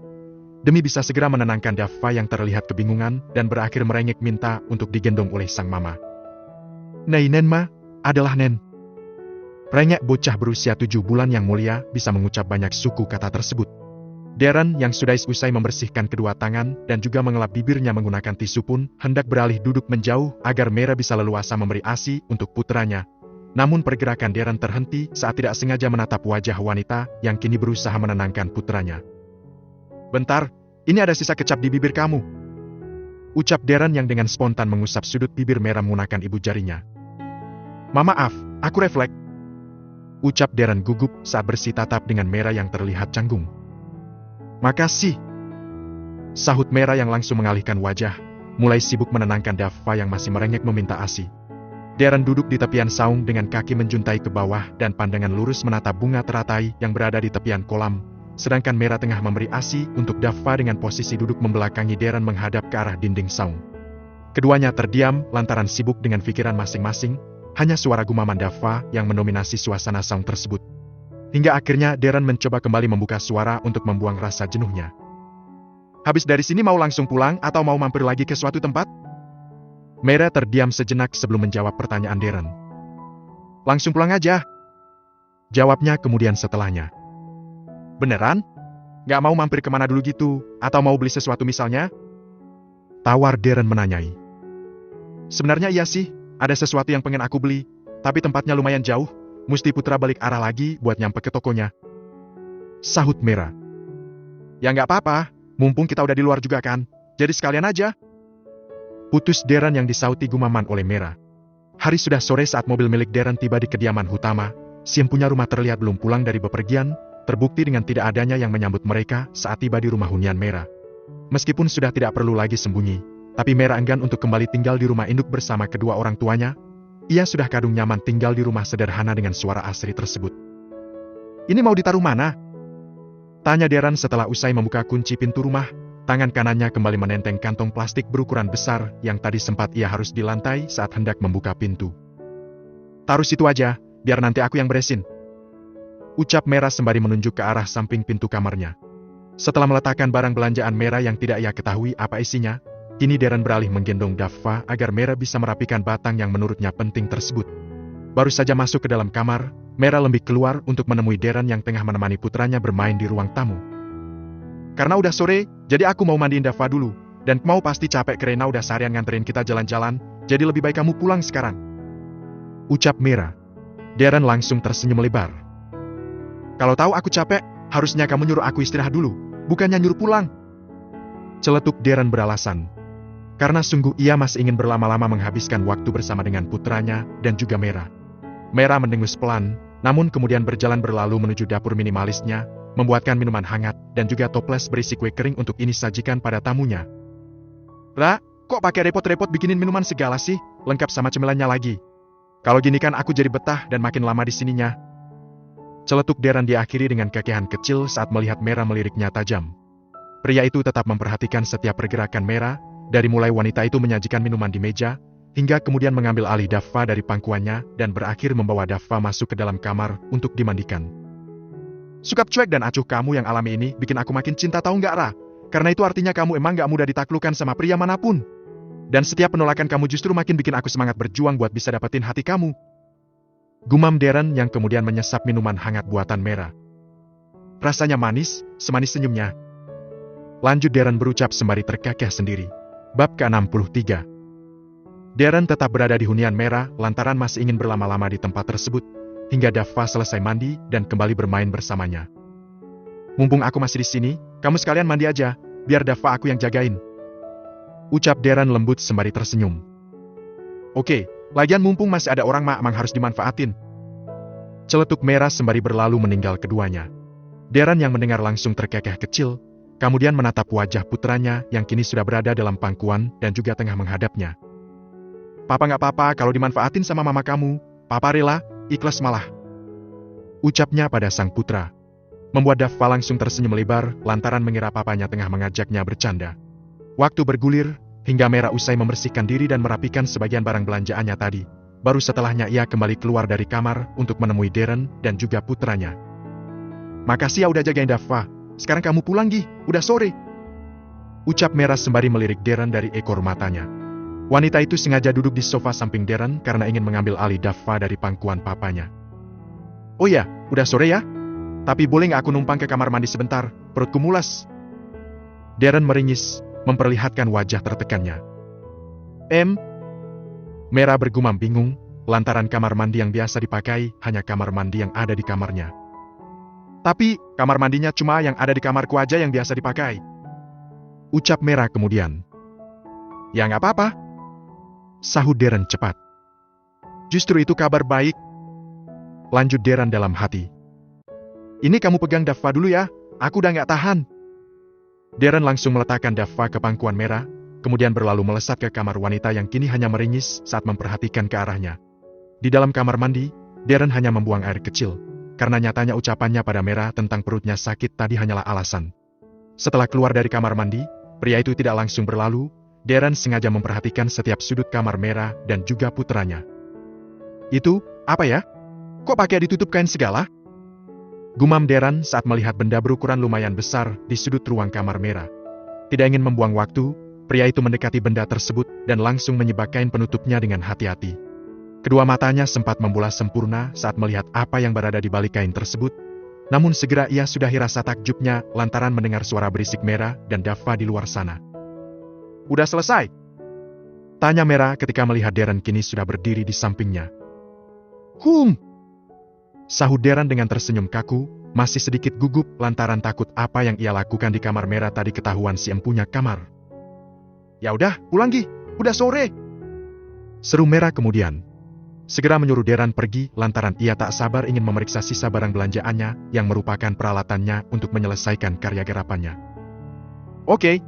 Speaker 1: Demi bisa segera menenangkan Dava yang terlihat kebingungan dan berakhir merengek minta untuk digendong oleh sang mama. "Nei Nen ma, adalah Nen." Rengek bocah berusia 7 bulan yang mulia bisa mengucap banyak suku kata tersebut. Darren yang sudah usai membersihkan kedua tangan dan juga mengelap bibirnya menggunakan tisu pun hendak beralih duduk menjauh agar Mera bisa leluasa memberi ASI untuk putranya. Namun pergerakan Darren terhenti saat tidak sengaja menatap wajah wanita yang kini berusaha menenangkan putranya. "Bentar, ini ada sisa kecap di bibir kamu," ucap Darren yang dengan spontan mengusap sudut bibir Mera menggunakan ibu jarinya. "Maaf, aku refleks," ucap Darren gugup saat bersih tatap dengan Mera yang terlihat canggung. "Makasih," sahut Mera yang langsung mengalihkan wajah, mulai sibuk menenangkan Dava yang masih merengek meminta ASI. Darren duduk di tepian saung dengan kaki menjuntai ke bawah dan pandangan lurus menatap bunga teratai yang berada di tepian kolam, sedangkan Mera tengah memberi ASI untuk Dava dengan posisi duduk membelakangi Darren menghadap ke arah dinding saung. Keduanya terdiam lantaran sibuk dengan pikiran masing-masing, hanya suara gumaman Dava yang mendominasi suasana saung tersebut. Hingga akhirnya Darren mencoba kembali membuka suara untuk membuang rasa jenuhnya. Habis dari sini mau langsung pulang atau mau mampir lagi ke suatu tempat? Mera terdiam sejenak sebelum menjawab pertanyaan Darren. Langsung pulang aja. Jawabnya kemudian setelahnya. Beneran? Gak mau mampir kemana dulu gitu, atau mau beli sesuatu misalnya? Tawar Darren menanyai. Sebenarnya iya sih, ada sesuatu yang pengen aku beli, tapi tempatnya lumayan jauh, mesti putar balik arah lagi buat nyampe ke tokonya. Sahut Mera. Ya nggak apa-apa, mumpung kita udah di luar juga kan, jadi sekalian aja. Putus Darren yang disauti gumaman oleh Mera. Hari sudah sore saat mobil milik Darren tiba di kediaman Hutama, si empunya rumah terlihat belum pulang dari bepergian, terbukti dengan tidak adanya yang menyambut mereka saat tiba di rumah hunian Mera. Meskipun sudah tidak perlu lagi sembunyi, tapi Mera enggan untuk kembali tinggal di rumah induk bersama kedua orang tuanya. Ia sudah kadung nyaman tinggal di rumah sederhana dengan suara asri tersebut. Ini mau ditaruh mana? Tanya Darren setelah usai membuka kunci pintu rumah. Tangan kanannya kembali menenteng kantong plastik berukuran besar yang tadi sempat ia harus di lantai saat hendak membuka pintu. Taruh situ aja, biar nanti aku yang beresin. Ucap Mera sembari menunjuk ke arah samping pintu kamarnya. Setelah meletakkan barang belanjaan Mera yang tidak ia ketahui apa isinya, kini Darren beralih menggendong Dava agar Mera bisa merapikan batang yang menurutnya penting tersebut. Baru saja masuk ke dalam kamar, Mera lembik keluar untuk menemui Darren yang tengah menemani putranya bermain di ruang tamu. Karena udah sore, jadi aku mau mandiin Dava dulu, dan mau pasti capek karena udah seharian nganterin kita jalan-jalan, jadi lebih baik kamu pulang sekarang. Ucap Mera. Darren langsung tersenyum lebar. Kalau tahu aku capek, harusnya kamu nyuruh aku istirahat dulu, bukannya nyuruh pulang. Celetuk Darren beralasan. Karena sungguh ia masih ingin berlama-lama menghabiskan waktu bersama dengan putranya dan juga Mera. Mera mendengus pelan, namun kemudian berjalan berlalu menuju dapur minimalisnya, membuatkan minuman hangat dan juga toples berisi kue kering untuk ini sajikan pada tamunya. Ra, kok pakai repot-repot bikinin minuman segala sih, lengkap sama cemilannya lagi. Kalau gini kan aku jadi betah dan makin lama di sininya. Celetuk Darren diakhiri dengan kekehan kecil saat melihat Mera meliriknya tajam. Pria itu tetap memperhatikan setiap pergerakan Mera, dari mulai wanita itu menyajikan minuman di meja, hingga kemudian mengambil alih Dava dari pangkuannya dan berakhir membawa Dava masuk ke dalam kamar untuk dimandikan. Sikap cuek dan acuh kamu yang alami ini bikin aku makin cinta tahu nggak Ra? Karena itu artinya kamu emang nggak mudah ditaklukkan sama pria manapun. Dan setiap penolakan kamu justru makin bikin aku semangat berjuang buat bisa dapetin hati kamu. Gumam Darren yang kemudian menyesap minuman hangat buatan Mera. Rasanya manis, semanis senyumnya. Lanjut Darren berucap sembari terkekeh sendiri. Bab ke-63. Darren tetap berada di hunian Mera lantaran masih ingin berlama-lama di tempat tersebut, hingga Dava selesai mandi dan kembali bermain bersamanya. Mumpung aku masih di sini, kamu sekalian mandi aja, biar Dava aku yang jagain. Ucap Darren lembut sembari tersenyum. Oke, lagian mumpung masih ada orang emang harus dimanfaatin. Celetuk Mera sembari berlalu meninggal keduanya. Darren yang mendengar langsung terkekeh kecil, kemudian menatap wajah putranya yang kini sudah berada dalam pangkuan dan juga tengah menghadapnya. Papa nggak apa-apa kalau dimanfaatin sama mama kamu, Papa rela, ikhlas malah. Ucapnya pada sang putra. Membuat Dava langsung tersenyum lebar lantaran mengira papanya tengah mengajaknya bercanda. Waktu bergulir, hingga Mera usai membersihkan diri dan merapikan sebagian barang belanjaannya tadi. Baru setelahnya ia kembali keluar dari kamar untuk menemui Darren dan juga putranya. Makasih ya udah jagain Dava, sekarang kamu pulang Gi, udah sore. Ucap Mera sembari melirik Darren dari ekor matanya. Wanita itu sengaja duduk di sofa samping Darren karena ingin mengambil alih Dava dari pangkuan papanya. Oh ya, udah sore ya? Tapi boleh nggak aku numpang ke kamar mandi sebentar, perutku mulas. Darren meringis, memperlihatkan wajah tertekannya. Mera bergumam bingung, lantaran kamar mandi yang biasa dipakai hanya kamar mandi yang ada di kamarnya. Tapi, kamar mandinya cuma yang ada di kamarku aja yang biasa dipakai. Ucap Mera kemudian. Ya nggak apa-apa. Sahut Darren cepat. Justru itu kabar baik. Lanjut Darren dalam hati. Ini kamu pegang Dava dulu ya, aku udah nggak tahan. Darren langsung meletakkan Dava ke pangkuan Mera, kemudian berlalu melesat ke kamar wanita yang kini hanya meringis saat memperhatikan ke arahnya. Di dalam kamar mandi, Darren hanya membuang air kecil, karena nyatanya ucapannya pada Mera tentang perutnya sakit tadi hanyalah alasan. Setelah keluar dari kamar mandi, pria itu tidak langsung berlalu. Darren sengaja memperhatikan setiap sudut kamar Mera dan juga putranya. Itu, apa ya? Kok pakai ditutup kain segala? Gumam Darren saat melihat benda berukuran lumayan besar di sudut ruang kamar Mera. Tidak ingin membuang waktu, pria itu mendekati benda tersebut dan langsung menyibak kain penutupnya dengan hati-hati. Kedua matanya sempat membulas sempurna saat melihat apa yang berada di balik kain tersebut. Namun segera ia sudahi rasa takjubnya lantaran mendengar suara berisik Mera dan Dava di luar sana. Udah selesai? Tanya Mera ketika melihat Darren kini sudah berdiri di sampingnya. Sahut Darren dengan tersenyum kaku, masih sedikit gugup lantaran takut apa yang ia lakukan di kamar Mera tadi ketahuan si empunya kamar. Ya udah, pulang Gi, udah sore. Seru Mera kemudian. Segera menyuruh Darren pergi lantaran ia tak sabar ingin memeriksa sisa barang belanjaannya yang merupakan peralatannya untuk menyelesaikan karya garapannya. Oke.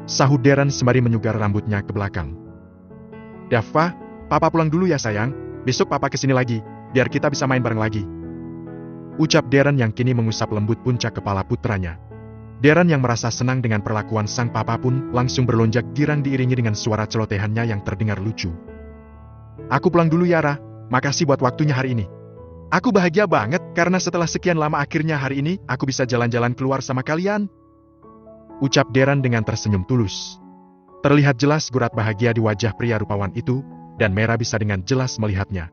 Speaker 1: Sahut Darren sembari menyugar rambutnya ke belakang. Dava, papa pulang dulu ya sayang, besok papa kesini lagi, biar kita bisa main bareng lagi. Ucap Darren yang kini mengusap lembut puncak kepala putranya. Darren yang merasa senang dengan perlakuan sang papa pun langsung berlonjak girang diiringi dengan suara celotehannya yang terdengar lucu. Aku pulang dulu ya Ra, makasih buat waktunya hari ini. Aku bahagia banget karena setelah sekian lama akhirnya hari ini aku bisa jalan-jalan keluar sama kalian. Ucap Darren dengan tersenyum tulus. Terlihat jelas gurat bahagia di wajah pria rupawan itu, dan Mera bisa dengan jelas melihatnya.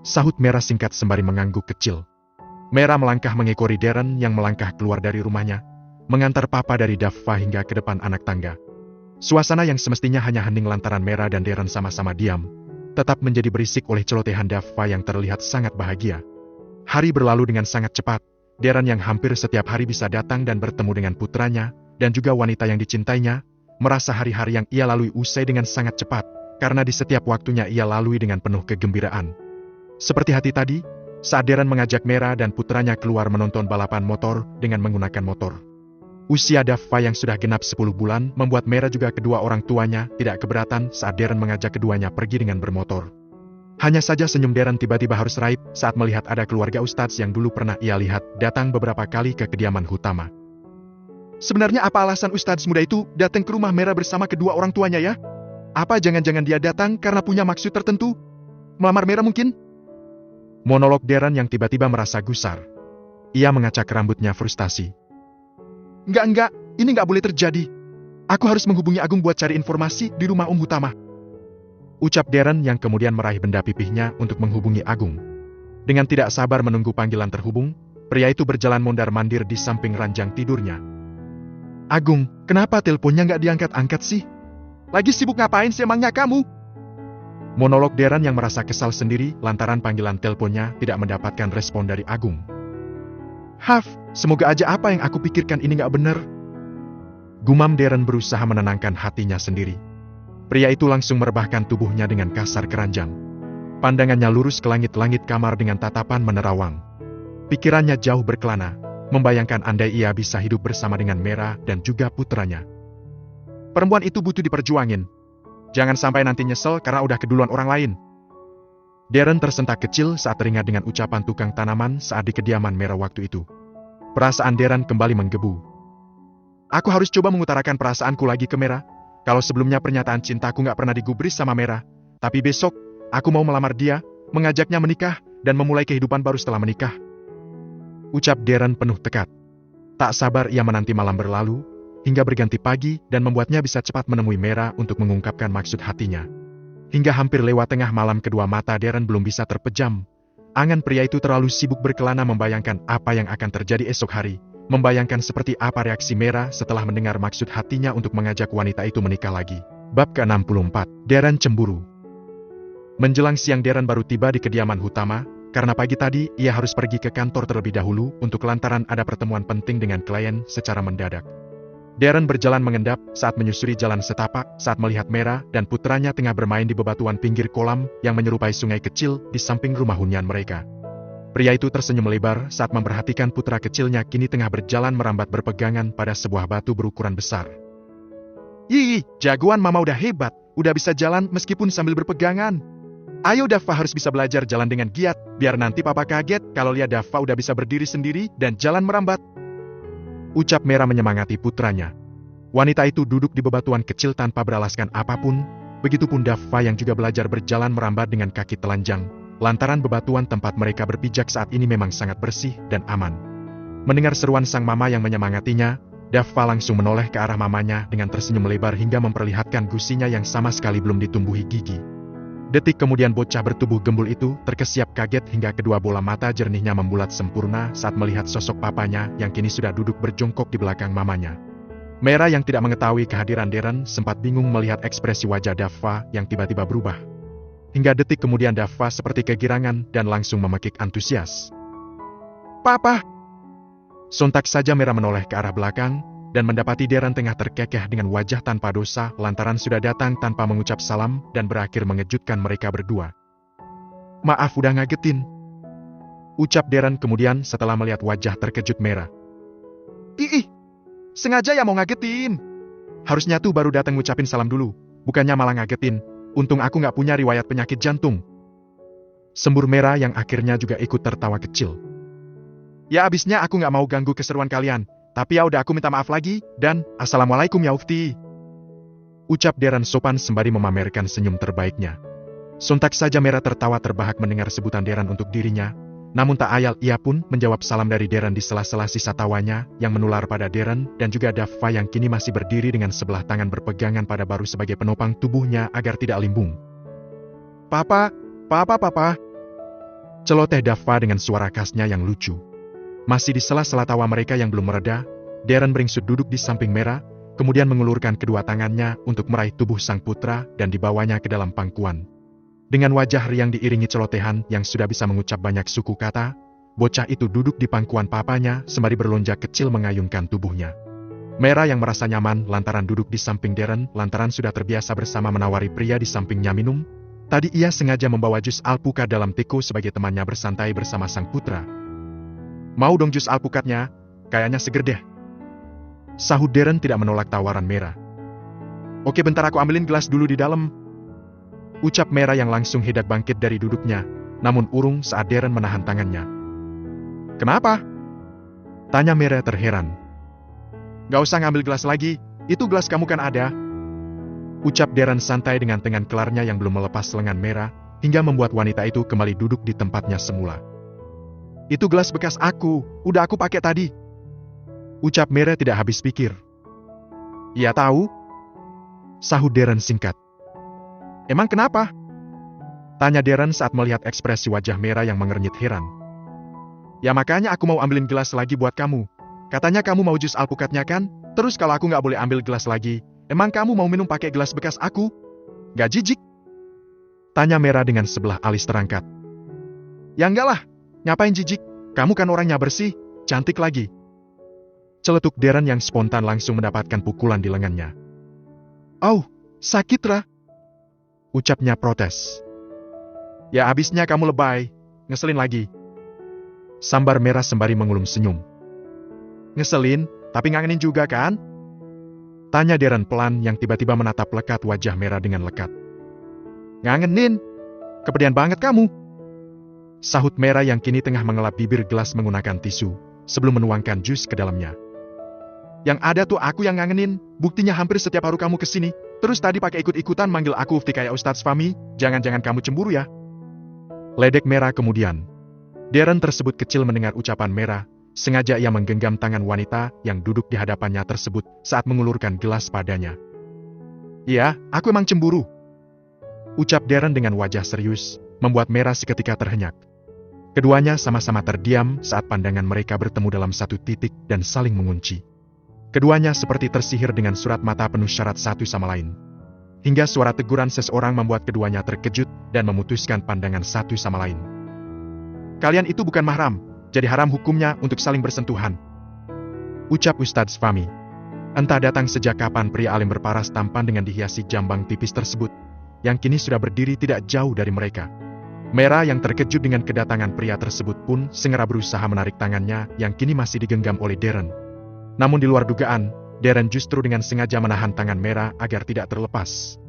Speaker 1: Sahut Mera singkat sembari mengangguk kecil. Mera melangkah mengikori Darren yang melangkah keluar dari rumahnya, mengantar papa dari Dava hingga ke depan anak tangga. Suasana yang semestinya hanya hening lantaran Mera dan Darren sama-sama diam, tetap menjadi berisik oleh celotehan Dava yang terlihat sangat bahagia. Hari berlalu dengan sangat cepat, Darren yang hampir setiap hari bisa datang dan bertemu dengan putranya, dan juga wanita yang dicintainya, merasa hari-hari yang ia lalui usai dengan sangat cepat, karena di setiap waktunya ia lalui dengan penuh kegembiraan. Seperti hati tadi, saat Darren mengajak Mera dan putranya keluar menonton balapan motor dengan menggunakan motor. Usia Dava yang sudah genap 10 bulan membuat Mera juga kedua orang tuanya tidak keberatan saat Darren mengajak keduanya pergi dengan bermotor. Hanya saja senyum Darren tiba-tiba harus raib saat melihat ada keluarga Ustadz yang dulu pernah ia lihat datang beberapa kali ke kediaman Hutama. Sebenarnya apa alasan Ustadz muda itu datang ke rumah Mera bersama kedua orang tuanya ya? Apa jangan-jangan dia datang karena punya maksud tertentu? Melamar Mera mungkin? Monolog Darren yang tiba-tiba merasa gusar. Ia mengacak rambutnya frustasi. Enggak, ini enggak boleh terjadi. Aku harus menghubungi Agung buat cari informasi di rumah Hutama. Ucap Darren yang kemudian meraih benda pipihnya untuk menghubungi Agung. Dengan tidak sabar menunggu panggilan terhubung, pria itu berjalan mondar-mandir di samping ranjang tidurnya. Agung, kenapa teleponnya enggak diangkat-angkat sih? Lagi sibuk ngapain sih emangnya kamu? Monolog Darren yang merasa kesal sendiri lantaran panggilan teleponnya tidak mendapatkan respon dari Agung. Semoga aja apa yang aku pikirkan ini gak benar. Gumam Darren berusaha menenangkan hatinya sendiri. Pria itu langsung merebahkan tubuhnya dengan kasar keranjang. Pandangannya lurus ke langit-langit kamar dengan tatapan menerawang. Pikirannya jauh berkelana, membayangkan andai ia bisa hidup bersama dengan Mera dan juga putranya. Perempuan itu butuh diperjuangin. Jangan sampai nanti nyesel karena udah keduluan orang lain. Darren tersentak kecil saat teringat dengan ucapan tukang tanaman saat di kediaman Mera waktu itu. Perasaan Darren kembali menggebu. Aku harus coba mengutarakan perasaanku lagi ke Mera. Kalau sebelumnya pernyataan cintaku gak pernah digubris sama Mera, tapi besok, aku mau melamar dia, mengajaknya menikah, dan memulai kehidupan baru setelah menikah. Ucap Darren penuh tekad. Tak sabar ia menanti malam berlalu, hingga berganti pagi dan membuatnya bisa cepat menemui Mera untuk mengungkapkan maksud hatinya. Hingga hampir lewat tengah malam kedua mata Darren belum bisa terpejam. Angan pria itu terlalu sibuk berkelana membayangkan apa yang akan terjadi esok hari, membayangkan seperti apa reaksi Mera setelah mendengar maksud hatinya untuk mengajak wanita itu menikah lagi. Bab ke-64, Darren cemburu. Menjelang siang Darren baru tiba di kediaman Hutama, karena pagi tadi ia harus pergi ke kantor terlebih dahulu untuk lantaran ada pertemuan penting dengan klien secara mendadak. Darren berjalan mengendap saat menyusuri jalan setapak saat melihat Mera dan putranya tengah bermain di bebatuan pinggir kolam yang menyerupai sungai kecil di samping rumah hunian mereka. Pria itu tersenyum lebar saat memperhatikan putra kecilnya kini tengah berjalan merambat berpegangan pada sebuah batu berukuran besar. Ih, jagoan mama udah hebat, udah bisa jalan meskipun sambil berpegangan. Ayo Dava harus bisa belajar jalan dengan giat, biar nanti papa kaget kalau lihat Dava udah bisa berdiri sendiri dan jalan merambat. Ucap Mera menyemangati putranya. Wanita itu duduk di bebatuan kecil tanpa beralaskan apapun, begitupun Dava yang juga belajar berjalan merambat dengan kaki telanjang, lantaran bebatuan tempat mereka berpijak saat ini memang sangat bersih dan aman. Mendengar seruan sang mama yang menyemangatinya, Dava langsung menoleh ke arah mamanya dengan tersenyum lebar hingga memperlihatkan gusinya yang sama sekali belum ditumbuhi gigi. Detik kemudian bocah bertubuh gembul itu terkesiap kaget hingga kedua bola mata jernihnya membulat sempurna saat melihat sosok papanya yang kini sudah duduk berjongkok di belakang mamanya. Mera yang tidak mengetahui kehadiran Darren sempat bingung melihat ekspresi wajah Dava yang tiba-tiba berubah. Hingga detik kemudian Dava seperti kegirangan dan langsung memekik antusias. "Papa!" Sontak saja Mera menoleh ke arah belakang, dan mendapati Darren tengah terkekeh dengan wajah tanpa dosa lantaran sudah datang tanpa mengucap salam dan berakhir mengejutkan mereka berdua. "Maaf udah ngagetin," ucap Darren kemudian setelah melihat wajah terkejut Mera. Ih, sengaja ya mau ngagetin. Harusnya tuh baru datang ngucapin salam dulu, bukannya malah ngagetin. Untung aku nggak punya riwayat penyakit jantung. Sembur Mera yang akhirnya juga ikut tertawa kecil. "Ya abisnya aku nggak mau ganggu keseruan kalian, tapi ya udah aku minta maaf lagi, dan assalamualaikum ya Ufti," ucap Darren sopan sembari memamerkan senyum terbaiknya. Sontak saja Mera tertawa terbahak mendengar sebutan Darren untuk dirinya, namun tak ayal ia pun menjawab salam dari Darren di sela-sela sisa tawanya yang menular pada Darren dan juga Dava yang kini masih berdiri dengan sebelah tangan berpegangan pada baru sebagai penopang tubuhnya agar tidak limbung. Papa, celoteh Dava dengan suara khasnya yang lucu. Masih di sela-sela tawa mereka yang belum mereda, Darren beringsut duduk di samping Mera, kemudian mengulurkan kedua tangannya untuk meraih tubuh sang putra dan dibawanya ke dalam pangkuan. Dengan wajah riang diiringi celotehan yang sudah bisa mengucap banyak suku kata, bocah itu duduk di pangkuan papanya sembari berlonjak kecil mengayunkan tubuhnya. Mera yang merasa nyaman lantaran duduk di samping Darren lantaran sudah terbiasa bersama menawari pria di sampingnya minum, tadi ia sengaja membawa jus alpukat dalam teko sebagai temannya bersantai bersama sang putra. "Mau dong jus alpukatnya? Kayaknya seger deh," sahut Darren tidak menolak tawaran Mera. "Oke bentar aku ambilin gelas dulu di dalam," ucap Mera yang langsung hendak bangkit dari duduknya, namun urung saat Darren menahan tangannya. "Kenapa?" tanya Mera terheran. "Gak usah ngambil gelas lagi, itu gelas kamu kan ada," ucap Darren santai dengan tangan kelarnya yang belum melepas lengan Mera, hingga membuat wanita itu kembali duduk di tempatnya semula. "Itu gelas bekas aku, udah aku pakai tadi," ucap Mera tidak habis pikir. "Iya tahu," sahut Darren singkat. "Emang kenapa?" tanya Darren saat melihat ekspresi wajah Mera yang mengernyit heran. "Ya makanya aku mau ambilin gelas lagi buat kamu. Katanya kamu mau jus alpukatnya kan? Terus kalau aku nggak boleh ambil gelas lagi, emang kamu mau minum pakai gelas bekas aku? Gak jijik?" tanya Mera dengan sebelah alis terangkat. "Ya enggak lah, ngapain jijik? Kamu kan orangnya bersih, cantik lagi," celetuk Darren yang spontan langsung mendapatkan pukulan di lengannya. "Au, sakit Ra," ucapnya protes. "Ya abisnya kamu lebay, ngeselin lagi," sambar Mera sembari mengulum senyum. "Ngeselin, tapi ngangenin juga kan?" tanya Darren pelan yang tiba-tiba menatap lekat wajah Mera dengan lekat. "Ngangenin? Kepedean banget kamu," sahut Mera yang kini tengah mengelap bibir gelas menggunakan tisu, sebelum menuangkan jus ke dalamnya. "Yang ada tuh aku yang ngangenin, buktinya hampir setiap hari kamu kesini, terus tadi pakai ikut-ikutan manggil aku Ufti kayak Ustadz Fahmi, jangan-jangan kamu cemburu ya?" ledek Mera kemudian. Darren tersebut kecil mendengar ucapan Mera, sengaja ia menggenggam tangan wanita yang duduk di hadapannya tersebut saat mengulurkan gelas padanya. "Iya, aku emang cemburu," ucap Darren dengan wajah serius, membuat Mera seketika terhenyak. Keduanya sama-sama terdiam saat pandangan mereka bertemu dalam satu titik dan saling mengunci. Keduanya seperti tersihir dengan surat mata penuh syarat satu sama lain. Hingga suara teguran seseorang membuat keduanya terkejut dan memutuskan pandangan satu sama lain. "Kalian itu bukan mahram, jadi haram hukumnya untuk saling bersentuhan," ucap Ustadz Fahmi. Entah datang sejak kapan pria alim berparas tampan dengan dihiasi jambang tipis tersebut, yang kini sudah berdiri tidak jauh dari mereka. Mera yang terkejut dengan kedatangan pria tersebut pun segera berusaha menarik tangannya yang kini masih digenggam oleh Darren. Namun di luar dugaan, Darren justru dengan sengaja menahan tangan Merah agar tidak terlepas.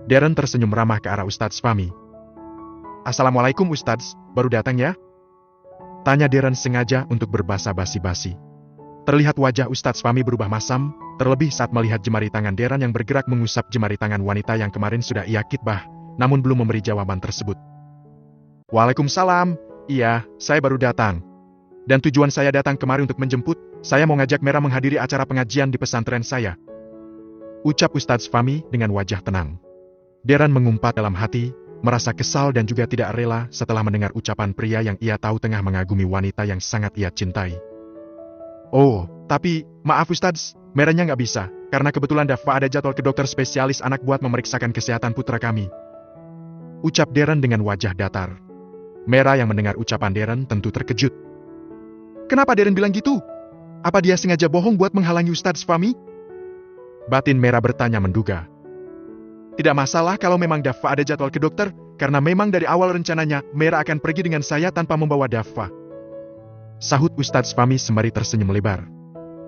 Speaker 1: Darren tersenyum ramah ke arah Ustadz Fahmi. "Assalamualaikum Ustadz, baru datang ya?" tanya Darren sengaja untuk berbahasa basi-basi. Terlihat wajah Ustadz Fahmi berubah masam, terlebih saat melihat jemari tangan Darren yang bergerak mengusap jemari tangan wanita yang kemarin sudah ia kitbah, namun belum memberi jawaban tersebut. "Waalaikumsalam, iya, saya baru datang. Dan tujuan saya datang kemari untuk menjemput, saya mau ngajak Merah menghadiri acara pengajian di pesantren saya," ucap Ustadz Fahmi dengan wajah tenang. Darren mengumpat dalam hati, merasa kesal dan juga tidak rela setelah mendengar ucapan pria yang ia tahu tengah mengagumi wanita yang sangat ia cintai. "Oh, tapi, maaf Ustadz, Merahnya nggak bisa, karena kebetulan Dava ada jadwal ke dokter spesialis anak buat memeriksakan kesehatan putra kami," ucap Darren dengan wajah datar. Merah yang mendengar ucapan Darren tentu terkejut. "Kenapa Darren bilang gitu? Apa dia sengaja bohong buat menghalangi Ustadz Fahmi?" batin Merah bertanya menduga. "Tidak masalah kalau memang Dava ada jadwal ke dokter, karena memang dari awal rencananya Merah akan pergi dengan saya tanpa membawa Dava," sahut Ustadz Fahmi sembari tersenyum lebar.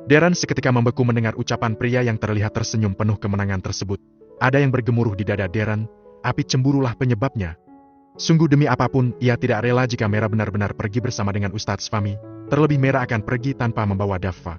Speaker 1: Darren seketika membeku mendengar ucapan pria yang terlihat tersenyum penuh kemenangan tersebut. Ada yang bergemuruh di dada Darren, api cemburulah penyebabnya. Sungguh demi apapun, ia tidak rela jika Merah benar-benar pergi bersama dengan Ustadz Fahmi, terlebih Merah akan pergi tanpa membawa Dava.